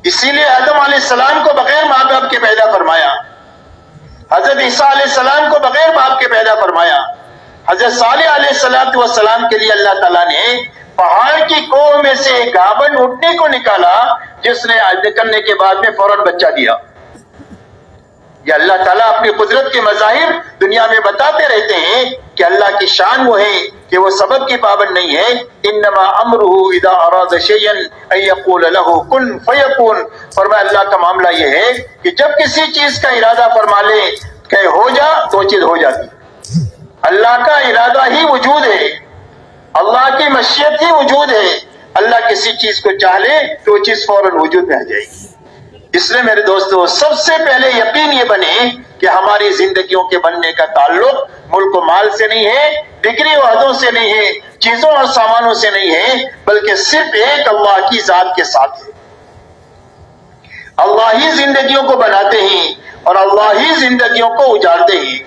اسی لیے آدم علیہ السلام کو بغیر ماں باپ کے پیدا فرمایا، حضرت عیسیٰ علیہ السلام کو بغیر باپ کے پیدا فرمایا، حضرت صالح علیہ السلام کے لیے اللہ تعالیٰ نے پہاڑ کی کوہ میں سے ایک گھابن اٹھنے کو نکالا جس نے نکلنے کے بعد میں فوراً بچہ دیا. یہ اللہ تعالیٰ اپنی قدرت کے مظاہر دنیا میں بتاتے رہتے ہیں کہ اللہ کی شان وہ ہے کہ وہ سبب کی پابند نہیں ہے. انما امرہ اذا اراد شیئا ان یقول له کن فیکون. فرمایا اللہ کا معاملہ یہ ہے کہ جب کسی چیز کا ارادہ فرما لے کہ ہو جا تو چیز ہو جاتی. اللہ کا ارادہ ہی وجود ہے، اللہ کی مشیت ہی وجود ہے. اللہ کسی چیز کو چاہ لے تو وہ چیز فوراً وجود میں آ جائے گی. اس لیے میرے دوستو سب سے پہلے یقین یہ بنے کہ ہماری زندگیوں کے بننے کا تعلق ملک و مال سے نہیں ہے، ڈگری و عہدوں سے نہیں ہے، چیزوں اور سامانوں سے نہیں ہے، بلکہ صرف ایک اللہ کی ذات کے ساتھ ہے. اللہ ہی زندگیوں کو بناتے ہیں اور اللہ ہی زندگیوں کو اجاڑتے ہیں.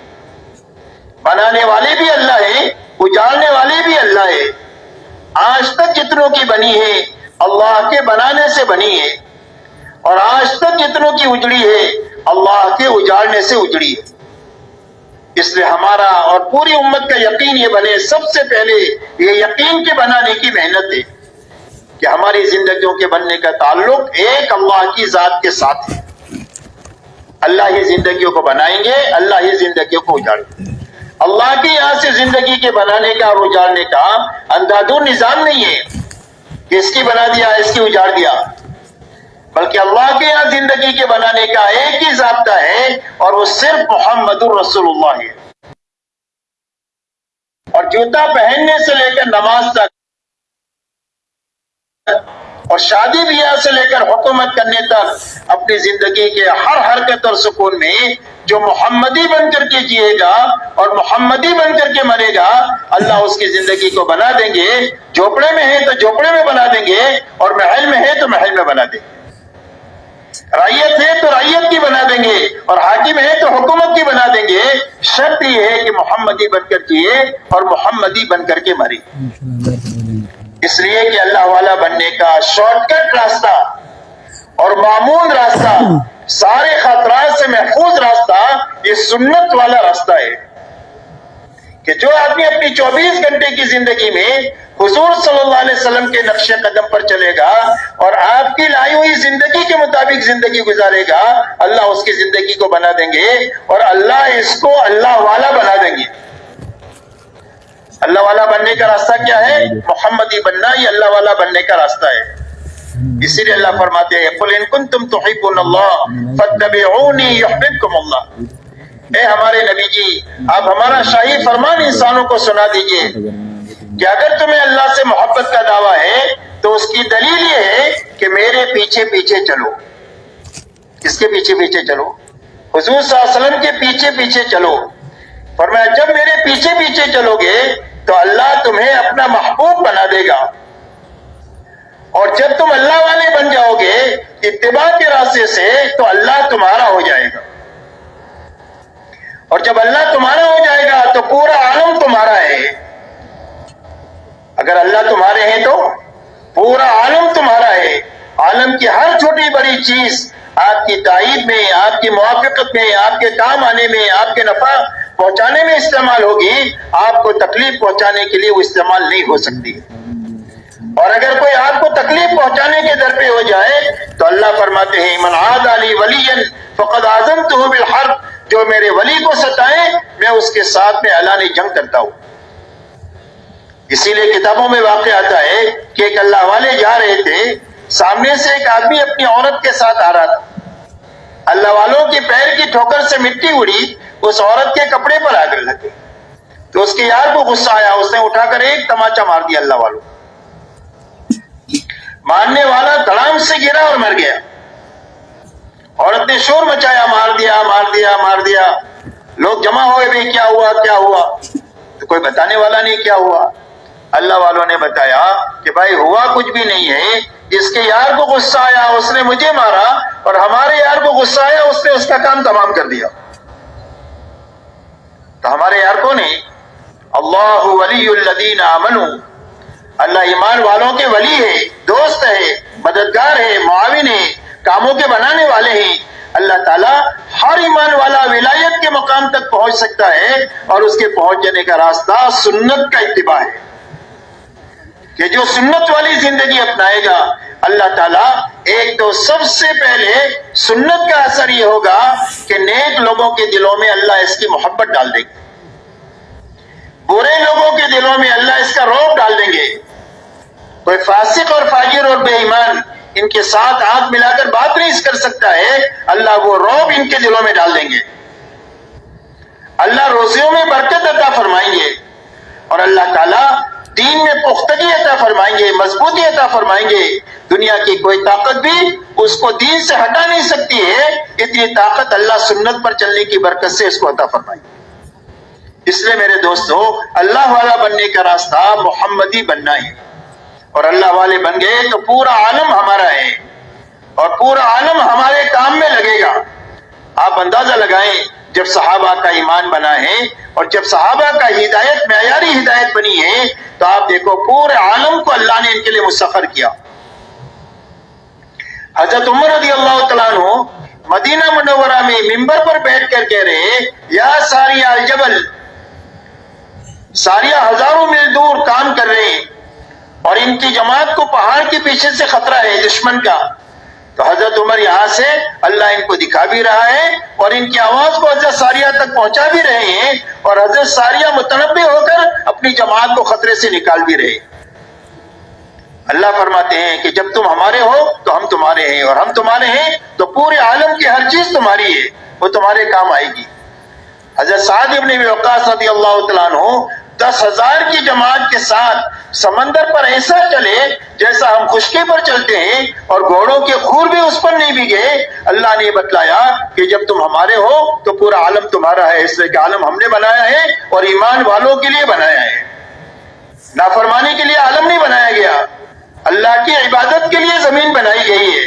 بنانے والے بھی اللہ ہے، اجاڑنے والے بھی اللہ ہے. آج تک جتنوں کی بنی ہے اللہ کے بنانے سے بنی ہے، اور آج تک جتنوں کی اجڑی ہے اللہ کے اجاڑنے سے اجڑی ہے. اس لیے ہمارا اور پوری امت کا یقین یہ بنے، سب سے پہلے یہ یقین کے بنانے کی محنت ہے کہ ہماری زندگیوں کے بننے کا تعلق ایک اللہ کی ذات کے ساتھ ہے. اللہ ہی زندگیوں کو بنائیں گے, اللہ ہی زندگیوں کو اجاڑیں گے. اللہ کے یہاں سے زندگی کے بنانے کا اور اجاڑنے کا اندھادھند نظام نہیں ہے کہ اس کی بنا دیا اس کی اجاڑ دیا, بلکہ اللہ کے یہاں زندگی کے بنانے کا ایک ہی ضابطہ ہے اور وہ صرف محمد الرسول اللہ ہے. اور جوتا پہننے سے لے کر نماز تک اور شادی بیاہ سے لے کر حکومت کرنے تک اپنی زندگی کے ہر حرکت اور سکون میں جو محمدی بن کر کے جیے گا اور محمدی بن کر کے مرے گا, اللہ اس کی زندگی کو بنا دیں گے. جھوپڑے میں ہے تو جھوپڑے میں بنا دیں گے, اور محل میں ہے تو محل میں بنا دیں گے. رعیت ہے تو رعیت کی بنا دیں گے, اور حاکم ہے تو حکومت کی بنا دیں گے. شرط یہ ہے کہ محمدی بن کر جیے اور محمدی بن کر کے مرے. اس لیے کہ اللہ والا بننے کا شارٹ کٹ راستہ اور معمول راستہ, سارے خطرات سے محفوظ راستہ یہ سنت والا راستہ ہے کہ جو آدمی اپنی 24 گھنٹے کی زندگی میں حضور صلی اللہ علیہ وسلم کے نقش قدم پر چلے گا اور آپ کی لائی ہوئی زندگی کے مطابق زندگی گزارے گا, اللہ اس کی زندگی کو بنا دیں گے اور اللہ اس کو اللہ والا بنا دیں گے. اللہ والا بننے کا راستہ کیا ہے؟ محمدی بننا, یہ اللہ والا بننے کا راستہ ہے. اسی لیے اللہ فرماتے ہیں قل ان کنتم تحبون اللہ فاتبعونی یحببکم اللہ. اے ہمارے نبی جی, آپ ہمارا شاہی فرمان انسانوں کو سنا دیجئے کہ اگر تمہیں اللہ سے محبت کا دعویٰ ہے تو اس کی دلیل یہ ہے کہ میرے پیچھے پیچھے چلو. کس کے پیچھے پیچھے چلو؟ حضور صلی اللہ علیہ وسلم کے پیچھے پیچھے چلو. فرمایا جب میرے پیچھے پیچھے چلو گے تو اللہ تمہیں اپنا محبوب بنا دے گا, اور جب تم اللہ والے بن جاؤ گے اتباع کے راستے سے تو اللہ تمہارا ہو جائے گا, اور جب اللہ تمہارا ہو جائے گا تو پورا عالم تمہارا ہے. اگر اللہ تمہارے ہیں تو پورا عالم تمہارا ہے. عالم کی ہر چھوٹی بڑی چیز آپ کی تائید میں, آپ کی موافقت میں, آپ کے کام آنے میں, آپ کے نفع پہنچانے میں استعمال ہوگی. آپ کو تکلیف پہنچانے کے لیے وہ استعمال نہیں ہو سکتی. اور اگر کوئی آپ کو تکلیف پہنچانے کے در پہ ہو جائے تو اللہ فرماتے ہیں من عاد لی ولیا فقد آذنتہ بالحرب, جو میرے ولی کو ستائے میں اس کے ساتھ میں اعلان جنگ کرتا ہوں. اسی لیے کتابوں میں واقع آتا ہے کہ ایک اللہ والے جا رہے تھے, سامنے سے ایک آدمی اپنی عورت کے ساتھ آ رہا تھا. اللہ والوں کی پیر کی ٹھوکر سے مٹی اڑی, اس عورت کے کپڑے پر آ کر لگی تو اس کے یار کو غصہ آیا, اس نے اٹھا کر ایک تماچا مار دیا. اللہ والوں مارنے والا دھڑام سے گرا اور مر گیا. عورت نے شور مچایا, مار دیا مار دیا مار دیا. لوگ جمع ہوئے بھی کیا ہوا کیا ہوا, تو کوئی بتانے والا نہیں کیا ہوا. اللہ والوں نے بتایا کہ بھائی ہوا کچھ بھی نہیں ہے, اس کے یار کو غصہ آیا اس نے مجھے مارا, اور ہمارے یار کو غصہ آیا اس نے اس کا کام تمام کر دیا. تو ہمارے یار کون ہے؟ اللہ ولی الذین آمنوا, اللہ ایمان والوں کے ولی ہے, دوست ہے, مددگار ہے, معاون ہے, کاموں کے بنانے والے ہیں. اللہ تعالیٰ ہر ایمان والا ولایت کے مقام تک پہنچ سکتا ہے, اور اس کے پہنچ جانے کا راستہ سنت کا اتباع ہے کہ جو سنت والی زندگی اپنائے گا اللہ تعالیٰ ایک تو سب سے پہلے سنت کا اثر یہ ہوگا کہ نیک لوگوں کے دلوں میں اللہ اس کی محبت ڈال دے گا, برے لوگوں کے دلوں میں اللہ اس کا رعب ڈال دیں گے. کوئی فاسق اور فاجر اور بے ایمان ان کے ساتھ ہاتھ ملا کر بات نہیں کر سکتا ہے, اللہ وہ رعب ان کے دلوں میں ڈال دیں گے. اللہ روزیوں میں برکت عطا فرمائیں گے, اور اللہ تعالیٰ دین میں پختگی عطا فرمائیں گے, مضبوطی عطا فرمائیں گے. دنیا کی کوئی طاقت بھی اس کو دین سے ہٹا نہیں سکتی ہے, اتنی طاقت اللہ سنت پر چلنے کی برکت سے اس کو عطا فرمائیں گے. اس لیے میرے دوستو, اللہ والا بننے کا راستہ محمدی بننا ہے, اور اللہ والے بن گئے تو پورا عالم ہمارا ہے, اور پورا عالم ہمارے کام میں لگے گا. آپ اندازہ لگائیں جب صحابہ کا ایمان بنا ہے اور جب صحابہ کا ہدایت معیاری ہدایت بنی ہے, تو آپ دیکھو پورے عالم کو اللہ نے ان کے لیے مسخر کیا. حضرت عمر رضی اللہ تعالیٰ عنہ مدینہ منورہ میں ممبر پر بیٹھ کر کہہ رہے یا ساریہ الجبل, ساریہ ہزاروں میل دور کام کر رہے ہیں, اور ان کی جماعت کو پہاڑ کے پیچھے سے خطرہ ہے دشمن کا. تو حضرت عمر یہاں سے اللہ ان کو دکھا بھی رہا ہے اور ان کی آواز کو حضرت ساریہ تک پہنچا بھی رہے ہیں, اور حضرت ساریہ متنبع ہو کر اپنی جماعت کو خطرے سے نکال بھی رہے ہیں. اللہ فرماتے ہیں کہ جب تم ہمارے ہو تو ہم تمہارے ہیں, اور ہم تمہارے ہیں تو پورے عالم کی ہر چیز تمہاری ہے, وہ تمہارے کام آئے گی. حضرت سعد ابن ابی وقاص رضی اللہ تعالیٰ عنہ 10,000 کی جماعت کے ساتھ سمندر پر ایسا چلے جیسا ہم خشکی پر چلتے ہیں, اور گھوڑوں کے خور بھی اس پر نہیں بھیگے. اللہ نے بتلایا کہ جب تم ہمارے ہو تو پورا عالم تمہارا ہے, اس لیے کہ عالم ہم نے بنایا ہے اور ایمان والوں کے لیے بنایا ہے, نافرمانی کے لیے عالم نہیں بنایا گیا. اللہ کی عبادت کے لیے زمین بنائی گئی ہے,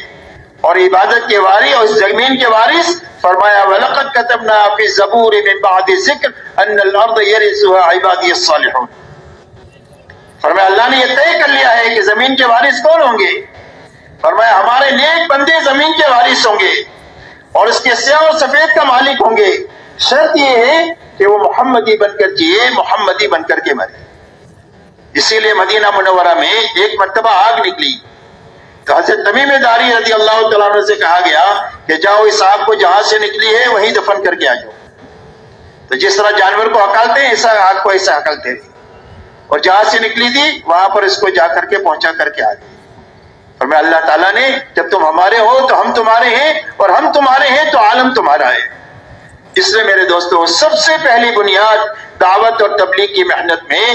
اور عبادت کے وارث اور اس زمین کے وارث فرمایا وَلَقَدْ كَتَبْنَا فِي الزَّبُورِ مِن بَعْدِ الذِّكْرِ أَنَّ الْأَرْضَ يَرِثُهَا عِبَادِيَ الصَّالِحُونَ. فرمایا اللہ نے یہ طے کر لیا ہے کہ زمین کے وارث کون ہوں گے. فرمایا ہمارے نیک بندے زمین کے وارث ہوں گے اور اس کے سیاہ اور سفید کا مالک ہوں گے. شرط یہ ہے کہ وہ محمدی بن کر جیے, محمدی بن کر کے مرے. اسی لیے مدینہ منورہ میں ایک مرتبہ آگ نکلی تو حضرت تمیم داری رضی اللہ تعالیٰ عنہ سے کہا گیا کہ جاؤ اس آگ کو جہاں سے نکلی ہے وہیں دفن کر کے آ جاؤ. تو جس طرح جانور کو ہکالتے ہیں ایسا آگ کو ایسا ہکالتے تھے, اور جہاں سے نکلی تھی وہاں پر اس کو جا کر کے پہنچا کر کے آ گئے. اور میں اللہ تعالیٰ نے جب تم ہمارے ہو تو ہم تمہارے ہیں, اور ہم تمہارے ہیں تو عالم تمہارا ہے. اس لیے میرے دوستو سب سے پہلی بنیاد دعوت اور تبلیغ کی محنت میں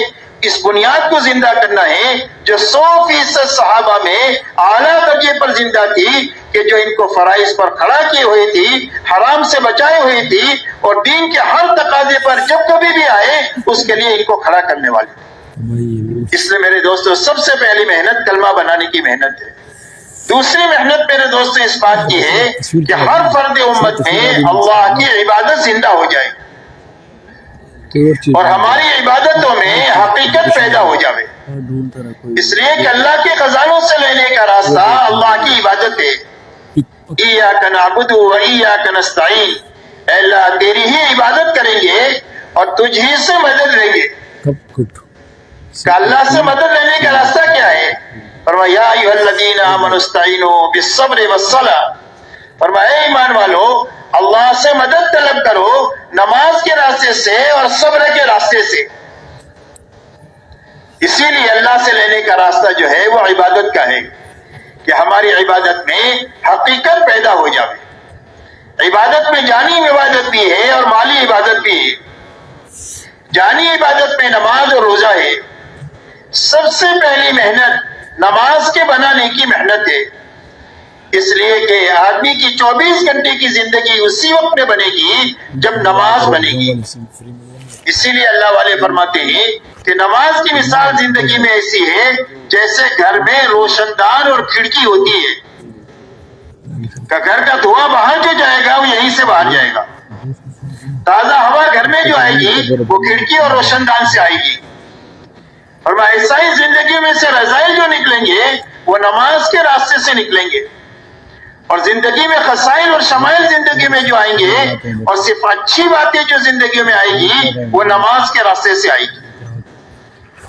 اس بنیاد کو زندہ کرنا ہے جو 100% صحابہ میں اعلیٰ درجے پر زندہ تھی, کہ جو ان کو فرائض پر کھڑا کیے ہوئی تھی, حرام سے بچائے ہوئی تھی, اور دین کے ہر تقاضے پر جب کبھی بھی آئے اس کے لیے ان کو کھڑا کرنے والی. اس لیے میرے دوستو سب سے پہلی محنت کلمہ بنانے کی محنت ہے. دوسری محنت میرے دوستو اس بات کی ہے کہ ہر فرد امت میں اللہ کی عبادت زندہ ہو جائے اور ہماری عبادتوں میں حقیقت پیدا ہو جائے. اس لیے کہ اللہ کے خزانوں سے لینے کا راستہ اللہ کی عبادت ہے. ایاک نعبد و ایاک نستعین, اے اللہ تیری ہی عبادت کریں گے اور تجھ ہی سے مدد لیں گے. کہ اللہ سے مدد لینے کا راستہ کیا ہے؟ فرمایا یا ایھا الذین آمنوا استعینوا بالصبر والصلاۃ. فرمایا اے ایمان والو اللہ سے مدد طلب کرو نماز کے راستے سے اور صبر کے راستے سے. اسی لیے اللہ سے لینے کا راستہ جو ہے وہ عبادت کا ہے کہ ہماری عبادت میں حقیقت پیدا ہو جائے. عبادت میں جانی عبادت بھی ہے اور مالی عبادت بھی ہے. جانی عبادت میں نماز اور روزہ ہے. سب سے پہلی محنت نماز کے بنانے کی محنت ہے, اس لیے کہ آدمی کی 24 گھنٹے کی زندگی اسی وقت میں بنے گی جب نماز بنے گی. اسی لیے اللہ والے فرماتے ہیں کہ نماز کی مثال زندگی میں ایسی ہے جیسے گھر میں روشن دان اور کھڑکی ہوتی ہے. کہ گھر کا دھواں باہر جو جائے گا وہ یہیں سے باہر جائے گا, تازہ ہوا گھر میں جو آئے گی وہ کھڑکی اور روشن دان سے آئے گی. اور ایسا ہی زندگی میں سے رضائل جو نکلیں گے وہ نماز کے راستے سے نکلیں گے, اور زندگی میں خسائل اور شمائل زندگی میں جو آئیں گے اور صرف اچھی باتیں جو زندگی میں آئے گی وہ نماز کے راستے سے آئے گی.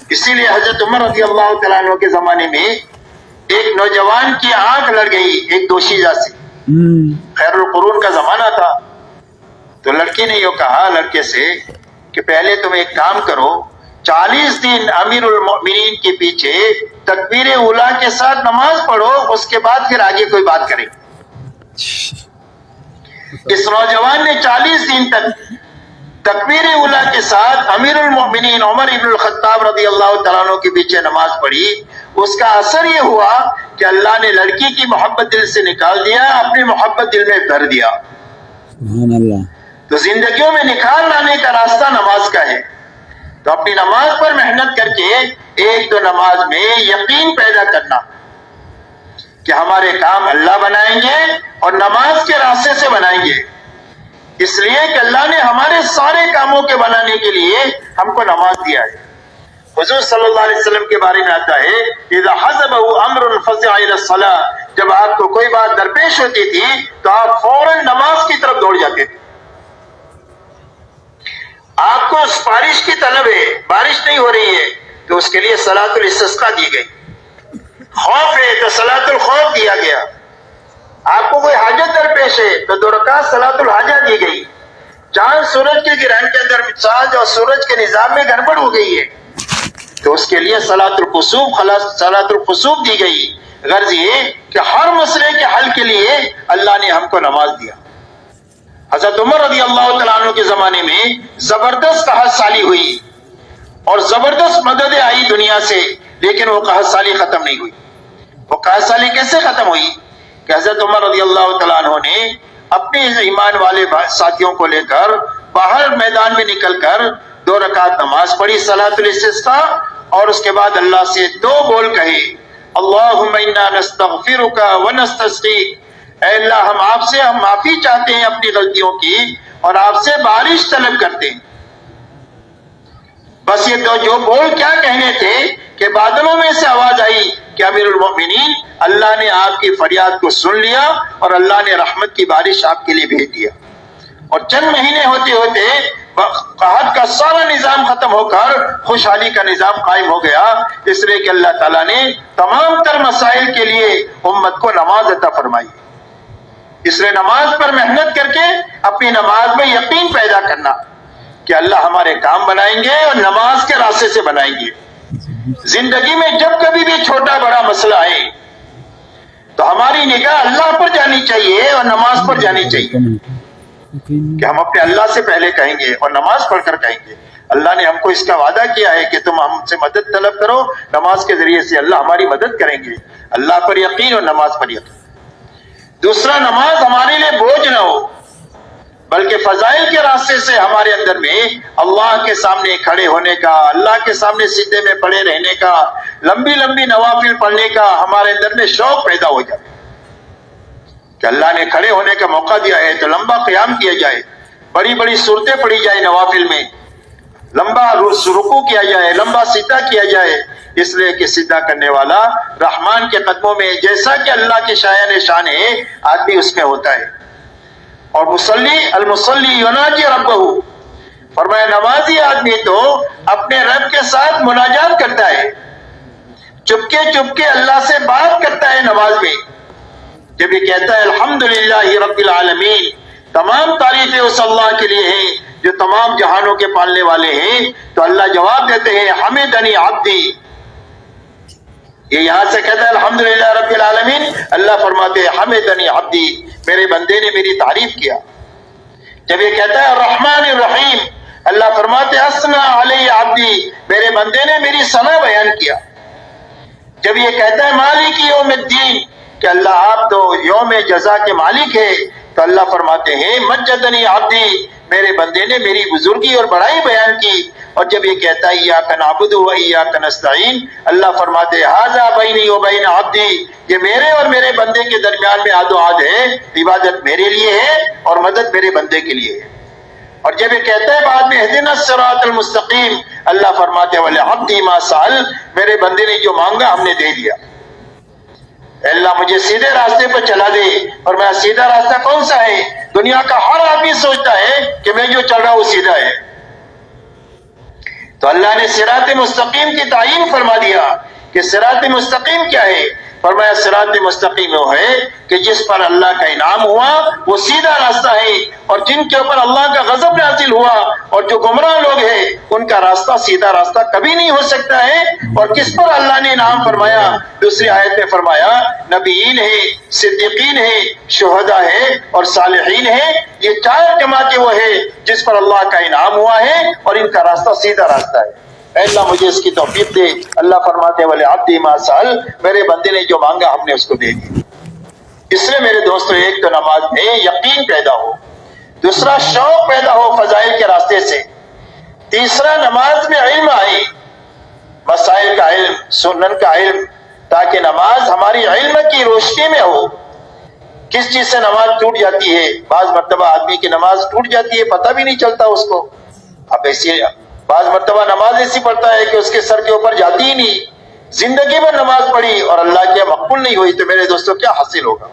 اسی لیے حضرت عمر رضی اللہ تعالیٰ عنہ کے زمانے میں ایک نوجوان کی آنکھ لڑ گئی ایک دوشیزہ سے. خیر القرون کا زمانہ تھا, تو لڑکی نے یہ کہا لڑکے سے کہ پہلے تم ایک کام کرو, 40 دن امیر المؤمنین کے پیچھے تکبیر اولیٰ کے ساتھ نماز پڑھو, اس کے بعد پھر آگے کوئی بات کریں. اس نوجوان نے 40 دن تک تکبیر اولیٰ کے ساتھ امیر المؤمنین عمر ابن الخطاب رضی اللہ تعالیٰ عنہ کے پیچھے نماز پڑھی. اس کا اثر یہ ہوا کہ اللہ نے لڑکی کی محبت دل سے نکال دیا, اپنی محبت دل میں بھر دیا. سبحان اللہ. تو زندگیوں میں نکھار لانے کا راستہ نماز کا ہے. تو اپنی نماز پر محنت کر کے ایک تو نماز میں یقین پیدا کرنا کہ ہمارے کام اللہ بنائیں گے اور نماز کے راستے سے بنائیں گے. اس لیے کہ اللہ نے ہمارے سارے کاموں کے بنانے کے لیے ہم کو نماز دیا ہے. حضور صلی اللہ علیہ وسلم کے بارے میں آتا ہے اذا حزبه امر فزع الى الصلاۃ, جب آپ کو کوئی بات درپیش ہوتی تھی تو آپ فوراً نماز کی طرف دوڑ جاتے تھے. آپ کو بارش کی طلب ہے, بارش نہیں ہو رہی ہے تو اس کے لیے صلاۃ الاستسقاء دی گئی. خوف ہے تو صلاۃ الخوف دیا گیا. آپ کو کوئی حاجت درپیش ہے تو 2 رکعت صلاۃ الحاجہ دی گئی. چاند سورج کے گرہن کے اندر چاند اور سورج کے نظام میں گڑبڑ ہو گئی ہے تو اس کے لیے صلاۃ الخسوف دی گئی. غرض یہ کہ ہر مسئلے کے حل کے لیے اللہ نے ہم کو نماز دیا. حضرت عمر رضی اللہ تعالیٰ عنہ کے زمانے میں زبردست قحط سالی ہوئی اور زبردست مدد آئی دنیا سے, لیکن وہ قحط سالی ختم نہیں ہوئی. وہ قحط سالی کیسے ختم ہوئی کہ حضرت عمر رضی اللہ تعالیٰ عنہ نے اپنے ایمان والے ساتھیوں کو لے کر باہر میدان میں نکل کر 2 رکعت نماز پڑھی صلاۃ الاستسقاء, اور اس کے بعد اللہ سے 2 بول کہے, اللہم انا نستغفرک ونستسقیک, اے اللہ ہم آپ سے معافی چاہتے ہیں اپنی غلطیوں کی اور آپ سے بارش طلب کرتے ہیں. بس یہ 2 جو بول کیا کہنے تھے کہ بادلوں میں سے آواز آئی کہ امیر المؤمنین اللہ نے آپ کی فریاد کو سن لیا اور اللہ نے رحمت کی بارش آپ کے لیے بھیج دیا. اور چند مہینے ہوتے ہوتے قحط کا سارا نظام ختم ہو کر خوشحالی کا نظام قائم ہو گیا, اس لیے کہ اللہ تعالیٰ نے تمام تر مسائل کے لیے امت کو نماز عطا فرمائی. اس لیے نماز پر محنت کر کے اپنی نماز میں یقین پیدا کرنا کہ اللہ ہمارے کام بنائیں گے اور نماز کے راستے سے بنائیں گے. زندگی میں جب کبھی بھی چھوٹا بڑا مسئلہ آئے تو ہماری نگاہ اللہ پر جانی چاہیے اور نماز پر جانی چاہیے کہ ہم اپنے اللہ سے پہلے کہیں گے اور نماز پڑھ کر کہیں گے. اللہ نے ہم کو اس کا وعدہ کیا ہے کہ تم ہم سے مدد طلب کرو, نماز کے ذریعے سے اللہ ہماری مدد کریں گے. اللہ پر یقین اور نماز پر یقین. دوسرا, نماز ہمارے لیے بوجھ نہ ہو بلکہ فضائل کے راستے سے ہمارے اندر میں اللہ کے سامنے کھڑے ہونے کا, اللہ کے سامنے سجدے میں پڑے رہنے کا, لمبی لمبی نوافل پڑھنے کا ہمارے اندر میں شوق پیدا ہو جائے کہ اللہ نے کھڑے ہونے کا موقع دیا ہے تو لمبا قیام کیا جائے, بڑی بڑی صورتیں پڑھی جائے نوافل میں, لمبا رکوع کیا جائے, لمبا سجدہ کیا جائے. اس لیے کہ سجدہ کرنے والا رحمان کے قدموں میں جیسا کہ اللہ کے شایان شان ہے آدمی اس میں ہوتا ہے. اور المصلی یناجی ربہ, فرمایا نمازی آدمی تو اپنے رب کے ساتھ مناجات کرتا ہے, چپکے چپکے اللہ سے بات کرتا ہے نماز میں. جب یہ کہتا ہے الحمدللہ رب العالمین, تمام تعریفیں اس اللہ کے لیے ہیں جو تمام جہانوں کے پالنے والے ہیں, تو اللہ جواب دیتے ہیں حمدنی عبدی. یہ یہاں سے کہتا ہے الحمدللہ رب العالمین, اللہ فرماتے ہیں حمدنی عبدی, میرے بندے نے میری تعریف کیا. جب یہ کہتا ہے الرحمن الرحیم, اللہ فرماتے ہیں اثنا علی عبدی, میرے بندے نے میری ثنا بیان کیا. جب یہ کہتا ہے مالک یوم الدین, کہ اللہ آپ تو یوم جزا کے مالک ہے, تو اللہ فرماتے ہیں مجدنی عبدی, میرے بندے نے میری بزرگی اور بڑائی بیان کی. اور جب یہ کہتا ہے ایاک نعبد و ایاک نستعین, اللہ فرماتے ہیں ھذا بینی و بین عبدی, یہ میرے اور میرے بندے کے درمیان میں عہد و عہد ہے, عبادت میرے لیے ہے اور مدد میرے بندے کے لیے ہے. اور جب یہ کہتا ہے بعد میں اہدنا الصراط المستقیم, اللہ فرماتے ہیں ولعبدی ما سأل, میرے بندے نے جو مانگا ہم نے دے دیا. اے اللہ مجھے سیدھے راستے پر چلا دے. اور میرا سیدھا راستہ کون سا ہے؟ دنیا کا ہر آدمی سوچتا ہے کہ میں جو چل رہا ہوں وہ سیدھا ہے, تو اللہ نے صراط مستقیم کی تعین فرما دیا کہ صراط مستقیم کیا ہے. فرمایا صراط مستقیم وہ ہے کہ جس پر اللہ کا انعام ہوا وہ سیدھا راستہ ہے, اور جن کے اوپر اللہ کا غضب نازل ہوا اور جو گمراہ لوگ ہیں ان کا راستہ سیدھا راستہ کبھی نہیں ہو سکتا ہے. اور کس پر اللہ نے انعام فرمایا؟ دوسری آیت میں فرمایا نبیین ہے, صدیقین ہے, شہداء ہے اور صالحین ہے, یہ 4 جماعتیں وہ ہے جس پر اللہ کا انعام ہوا ہے اور ان کا راستہ سیدھا راستہ ہے. اے اللہ مجھے اس کی توفیق دے. اللہ فرماتے ہیں وَلِعَبْدِي مَا سَأَلَ, میرے بندے نے جو مانگا ہم نے اس کو دے دیا. اس لیے میرے دوستو, ایک تو نماز میں یقین پیدا ہو, دوسرا شوق پیدا ہو فضائل کے راستے سے, تیسرا نماز میں علم آئے, مسائل کا علم, سنن کا علم, تاکہ نماز ہماری علم کی روشنی میں ہو. کس چیز سے نماز ٹوٹ جاتی ہے؟ بعض مرتبہ آدمی کی نماز ٹوٹ جاتی ہے, پتہ بھی نہیں چلتا اس کو. اب ایسی بعض مرتبہ نماز ایسی پڑھتا ہے کہ اس کے سر کے اوپر جاتی ہی نہیں, زندگی میں نماز پڑھی اور اللہ کی مقبول نہیں ہوئی, تو میرے دوستوں کیا حاصل ہوگا؟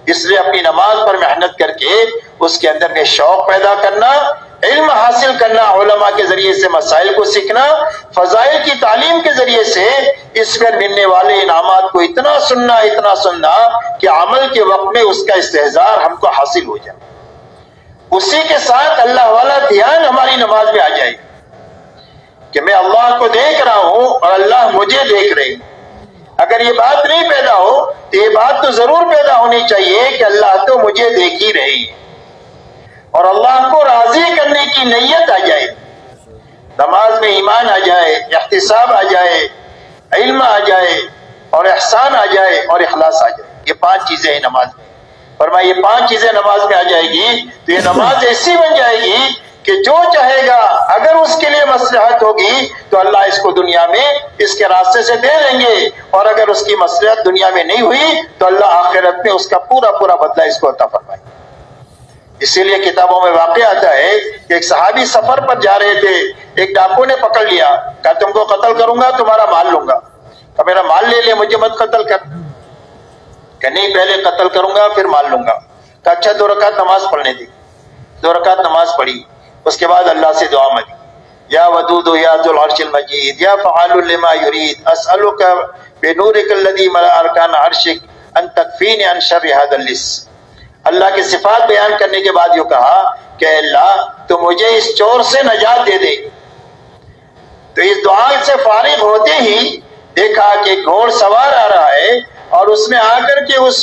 اس لیے اپنی نماز پر محنت کر کے اس کے اندر میں شوق پیدا کرنا, علم حاصل کرنا، علماء کے ذریعے سے مسائل کو سیکھنا، فضائل کی تعلیم کے ذریعے سے اس پر ملنے والے انعامات کو اتنا سننا کہ عمل کے وقت میں اس کا استحضار ہم کو حاصل ہو جائے. اسی کے ساتھ اللہ والا دھیان ہماری نماز میں آ جائے کہ میں اللہ کو دیکھ رہا ہوں اور اللہ مجھے دیکھ رہے ہیں. اگر یہ بات نہیں پیدا ہو تو یہ بات تو ضرور پیدا ہونی چاہیے کہ اللہ تو مجھے دیکھ ہی رہی، اور اللہ کو راضی کرنے کی نیت آ جائے، نماز میں ایمان آ جائے، احتساب آ جائے، علم آ جائے، اور احسان آ جائے، اور اخلاص آ جائے. یہ 5 چیزیں ہیں نماز میں. فرمایا یہ 5 چیزیں نماز میں آ جائے گی تو یہ نماز ایسی بن جائے گی کہ جو چاہے گا اگر اس کے لیے مصلحت ہوگی تو اللہ اس کو دنیا میں اس کے راستے سے دے دیں گے، اور اگر اس کی مصلحت دنیا میں نہیں ہوئی تو اللہ آخرت میں اس کا پورا بدلہ اس کو عطا فرمائے. اسی لیے کتابوں میں واقع آتا ہے کہ ایک صحابی سفر پر جا رہے تھے، ایک ڈاکو نے پکڑ لیا، کہا تم کو قتل کروں گا، تمہارا مال لوں گا. کہا میرا مال لے لے، مجھے مت قتل کر. کہ نہیں، پہلے قتل کروں گا پھر مال لوں گا. کہا اچھا 2 رکعت نماز پڑھنے دی. 2 رکعت نماز پڑھی، اس کے بعد اللہ سے دعا مانگی، یا ودود یا ذو العرش المجید یا فعال لما یرید اسألک بنورک الذی ملأ ارکان عرشک ان تکفینی عن شر ھذا اللص. اللہ کی صفات بیان کرنے کے بعد یہ کہا کہ اللہ تو مجھے اس چور سے نجات دے دے. تو اس دعا سے فارغ ہوتے ہی دیکھا کہ گھوڑ سوار آ رہا ہے، اور اس نے آ کر کے اس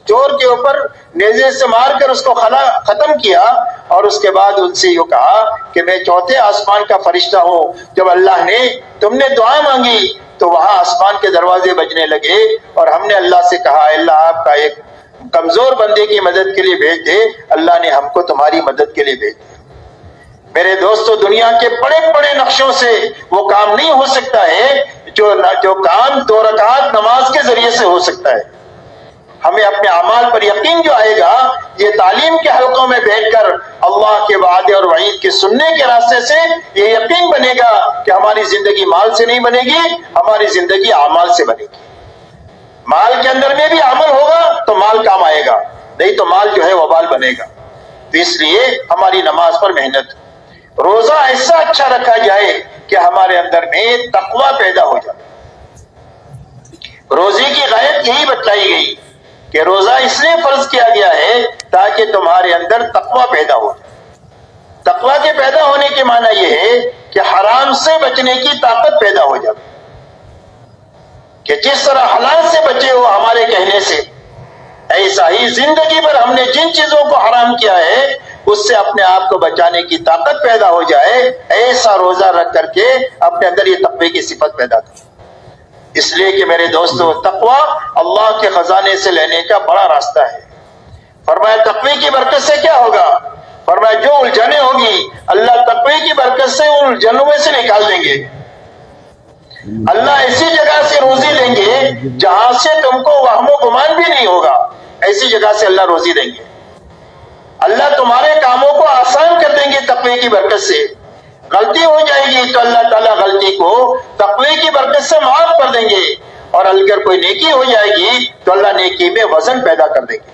چور کے اوپر نیزے سے مار کر اس کو ختم کیا، اور اس کے بعد ان سے یہ کہا کہ میں 4تھے آسمان کا فرشتہ ہوں. جب اللہ نے تم نے دعا مانگی تو وہاں آسمان کے دروازے بجنے لگے، اور ہم نے اللہ سے کہا اللہ آپ کا ایک کمزور بندے کی مدد کے لیے بھیج دے. اللہ نے ہم کو تمہاری مدد کے لیے بھیج دیا. میرے دوستو، دنیا کے بڑے نقشوں سے وہ کام نہیں ہو سکتا ہے جو کام 2 رکعت نماز کے ذریعے سے ہو سکتا ہے. ہمیں اپنے اعمال پر یقین جو آئے گا یہ تعلیم کے حلقوں میں بیٹھ کر اللہ کے وعدے اور وعید کے سننے کے راستے سے یہ یقین بنے گا کہ ہماری زندگی مال سے نہیں بنے گی، ہماری زندگی اعمال سے بنے گی. مال کے اندر میں بھی عمل ہوگا تو مال کام آئے گا، نہیں تو مال جو ہے وبال بنے گا. تو اس لیے ہماری نماز پر محنت، روزہ ایسا اچھا رکھا جائے کہ ہمارے اندر میں تقوی پیدا ہو جائے. روزے کی غایت یہی بتلائی گئی کہ روزہ اس لیے فرض کیا گیا ہے تاکہ تمہارے اندر تقوی پیدا ہو جائے. تقوی کے پیدا ہونے کے معنی یہ ہے کہ حرام سے بچنے کی طاقت پیدا ہو جائے، کہ جس طرح حلال سے بچے ہو ہمارے کہنے سے، ایسا ہی زندگی بھر ہم نے جن چیزوں کو حرام کیا ہے اس سے اپنے آپ کو بچانے کی طاقت پیدا ہو جائے. ایسا روزہ رکھ کر کے اپنے اندر یہ تقوی کی صفت پیدا کرے. اس لیے کہ میرے دوستو، تقوی اللہ کے خزانے سے لینے کا بڑا راستہ ہے. فرمایا تقوی کی برکت سے کیا ہوگا؟ فرمایا جو الجھنیں ہوگی اللہ تقوی کی برکت سے ان الجھنوں میں سے نکال دیں گے. اللہ ایسی جگہ سے روزی دیں گے جہاں سے تم کو وہم و گمان بھی نہیں ہوگا. ایسی جگہ سے اللہ روزی دیں گے. اللہ تمہارے کاموں کو آسان کر دیں گے تقوی کی برکت سے. غلطی ہو جائے گی تو اللہ تعالیٰ غلطی کو تقوی کی برکت سے معاف کر دیں گے، اور اگر کوئی نیکی ہو جائے گی تو اللہ نیکی میں وزن پیدا کر دیں گے.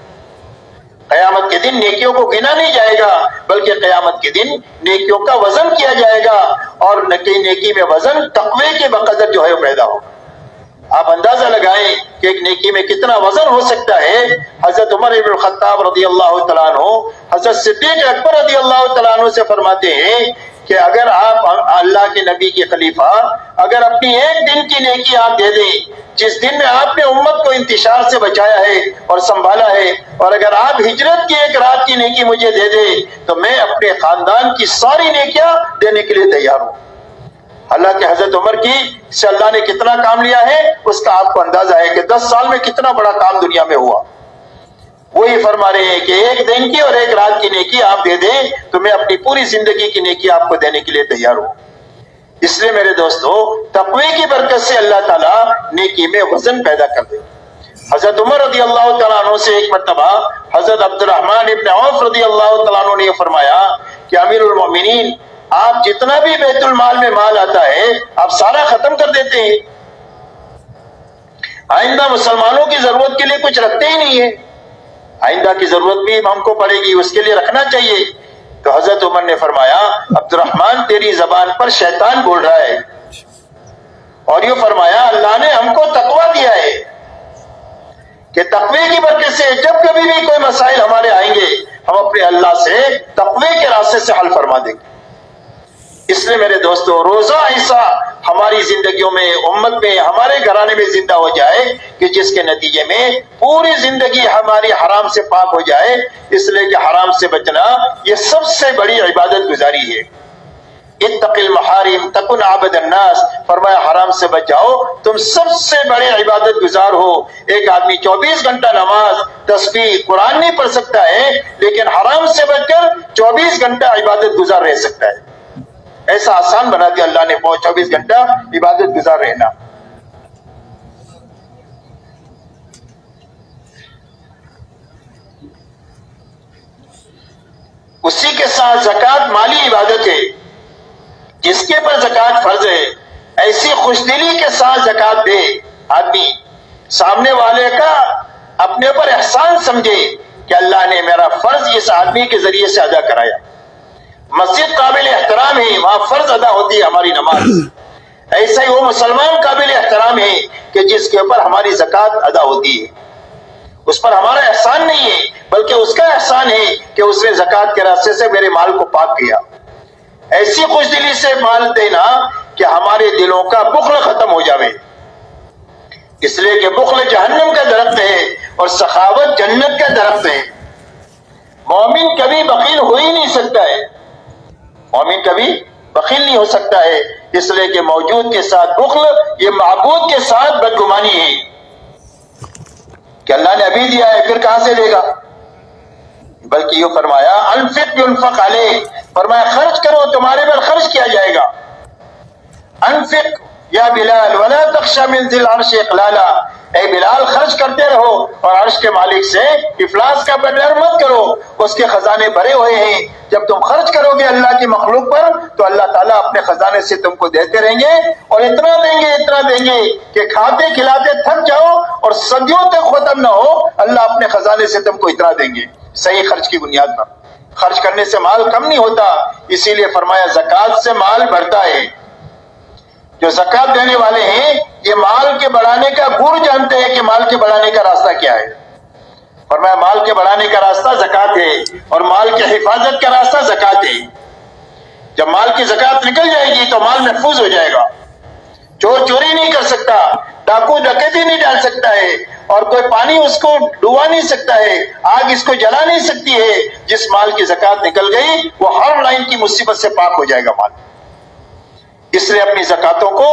قیامت کے دن نیکیوں کو گنا نہیں جائے گا بلکہ قیامت کے دن نیکیوں کا وزن کیا جائے گا، اور نیکی میں وزن تقوی کے بقدر جو ہے وہ پیدا ہوگا. آپ اندازہ لگائیں کہ ایک نیکی میں کتنا وزن ہو سکتا ہے. حضرت عمر بن الخطاب رضی اللہ تعالیٰ عنہ حضرت صدیق اکبر رضی اللہ تعالیٰ عنہ سے فرماتے ہیں کہ اگر آپ اللہ کے نبی کے خلیفہ اگر اپنی ایک دن کی نیکی آپ دے دیں جس دن میں آپ نے امت کو انتشار سے بچایا ہے اور سنبھالا ہے، اور اگر آپ ہجرت کی ایک رات کی نیکی مجھے دے دیں تو میں اپنے خاندان کی ساری نیکیاں دینے کے لیے تیار ہوں. اللہ کے حضرت عمر کی سے اللہ نے کتنا کام لیا ہے اس کا آپ کو اندازہ ہے کہ 10 سال میں کتنا بڑا کام دنیا میں ہوا. وہی فرما رہے ہیں کہ ایک دن کی اور ایک رات کی نیکی آپ دے دیں تو میں اپنی پوری زندگی کی نیکی آپ کو دینے کے لیے تیار ہوں. اس لیے میرے دوستو، تقوی کی برکت سے اللہ تعالیٰ نیکی میں وزن پیدا کر دے. حضرت عمر رضی اللہ تعالیٰ عنہ سے ایک مرتبہ حضرت عبد الرحمن ابن عوف رضی اللہ تعالیٰ عنہ نے یہ فرمایا کہ امیر المومنین، آپ جتنا بھی بیت المال میں مال آتا ہے آپ سارا ختم کر دیتے ہیں، آئندہ مسلمانوں کی ضرورت کے لیے کچھ رکھتے ہی نہیں ہے. آئندہ کی ضرورت بھی ہم کو پڑے گی، اس کے لیے رکھنا چاہیے. تو حضرت عمر نے فرمایا عبد الرحمن تیری زبان پر شیطان بول رہا ہے، اور یہ فرمایا اللہ نے ہم کو تقویٰ دیا ہے کہ تقوی کی برکت سے جب کبھی بھی کوئی مسائل ہمارے آئیں گے ہم اپنے اللہ سے تقوی کے راستے سے حل فرما دیں گے۔ اس لیے میرے دوستو روزہ ایسا ہماری زندگیوں میں، امت میں، ہمارے گھرانے میں زندہ ہو جائے کہ جس کے نتیجے میں پوری زندگی ہماری حرام سے پاک ہو جائے، اس لیے کہ حرام سے بچنا یہ سب سے بڑی عبادت گزاری ہے۔ اتق المحارم تکن عبد الناس، فرمایا حرام سے بچ جاؤ تم سب سے بڑے عبادت گزار ہو۔ ایک آدمی 24 گھنٹہ نماز، تسبیح، قرآن نہیں پڑھ سکتا ہے، لیکن حرام سے بچ کر 24 گھنٹہ عبادت گزار رہ سکتا ہے۔ ایسا آسان بنا دیا اللہ نے 24 گھنٹہ عبادت گزار رہنا۔ اسی کے ساتھ زکوٰۃ مالی عبادت ہے، جس کے پر زکوٰۃ فرض ہے ایسی خوش دلی کے ساتھ زکوٰۃ دے آدمی، سامنے والے کا اپنے اوپر احسان سمجھے کہ اللہ نے میرا فرض اس آدمی کے ذریعے سے ادا کرایا۔ مسجد قابل احترام ہے، وہاں فرض ادا ہوتی ہے ہماری نماز، ایسا ہی وہ مسلمان قابل احترام ہے کہ جس کے اوپر ہماری زکوٰۃ ادا ہوتی ہے۔ اس پر ہمارا احسان نہیں ہے بلکہ اس کا احسان ہے کہ اس نے زکوٰۃ کے راستے سے میرے مال کو پاک کیا۔ ایسی خوش دلی سے مال دینا کہ ہمارے دلوں کا بخل ختم ہو جاوے، اس لیے کہ بخل جہنم کا درخت ہے اور سخاوت جنت کا درخت ہے۔ مومن کبھی بخیل ہو ہی نہیں سکتا ہے، مومن کبھی بخیل نہیں ہو سکتا ہے، اس لیے کہ موجود کے ساتھ بخل یہ معبود کے ساتھ بدگمانی ہے کہ اللہ نے ابھی دیا ہے پھر کہاں سے دے گا، بلکہ یہ فرمایا انفق ينفق علیک، فرمایا خرچ کرو تمہارے پر خرچ کیا جائے گا۔ انفق یا بلال ولا تخشى من ذی العرش اقلالا، اے بلال خرچ کرتے رہو اور عرش کے مالک سے افلاس کا ڈر مت کرو، اس کے خزانے بھرے ہوئے ہیں۔ جب تم خرچ کرو گے اللہ کی مخلوق پر تو اللہ تعالیٰ اپنے خزانے سے تم کو دیتے رہیں گے، اور اتنا دیں گے کہ کھاتے کھلاتے تھک جاؤ اور صدیوں تک ختم نہ ہو، اللہ اپنے خزانے سے تم کو اتنا دیں گے، صحیح خرچ کی بنیاد پر۔ خرچ کرنے سے مال کم نہیں ہوتا، اسی لیے فرمایا زکوٰۃ سے مال بڑھتا ہے۔ جو زکوٰۃ دینے والے ہیں یہ مال کے بڑھانے کا گر جانتے ہیں کہ مال کے بڑھانے کا راستہ کیا ہے۔ فرمایا مال کے بڑھانے کا راستہ زکوٰۃ ہے اور مال کی حفاظت کا راستہ زکوٰۃ ہے۔ جب مال کی زکوٰۃ نکل جائے گی تو مال محفوظ ہو جائے گا، چور چوری نہیں کر سکتا، ڈاکو ڈکیتی نہیں ڈال سکتا ہے، اور کوئی پانی اس کو ڈبا نہیں سکتا ہے، آگ اس کو جلا نہیں سکتی ہے۔ جس مال کی زکوٰۃ نکل گئی وہ ہر لائن کی مصیبت سے پاک ہو جائے گا مال۔ اس لیے اپنی زکاتوں کو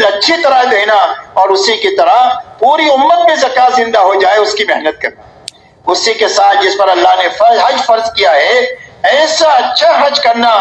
اچھی طرح دینا اور اسی کی طرح پوری امت میں زکات زندہ ہو جائے اس کی محنت کرنا۔ اسی کے ساتھ جس پر اللہ نے حج فرض کیا ہے ایسا اچھا حج کرنا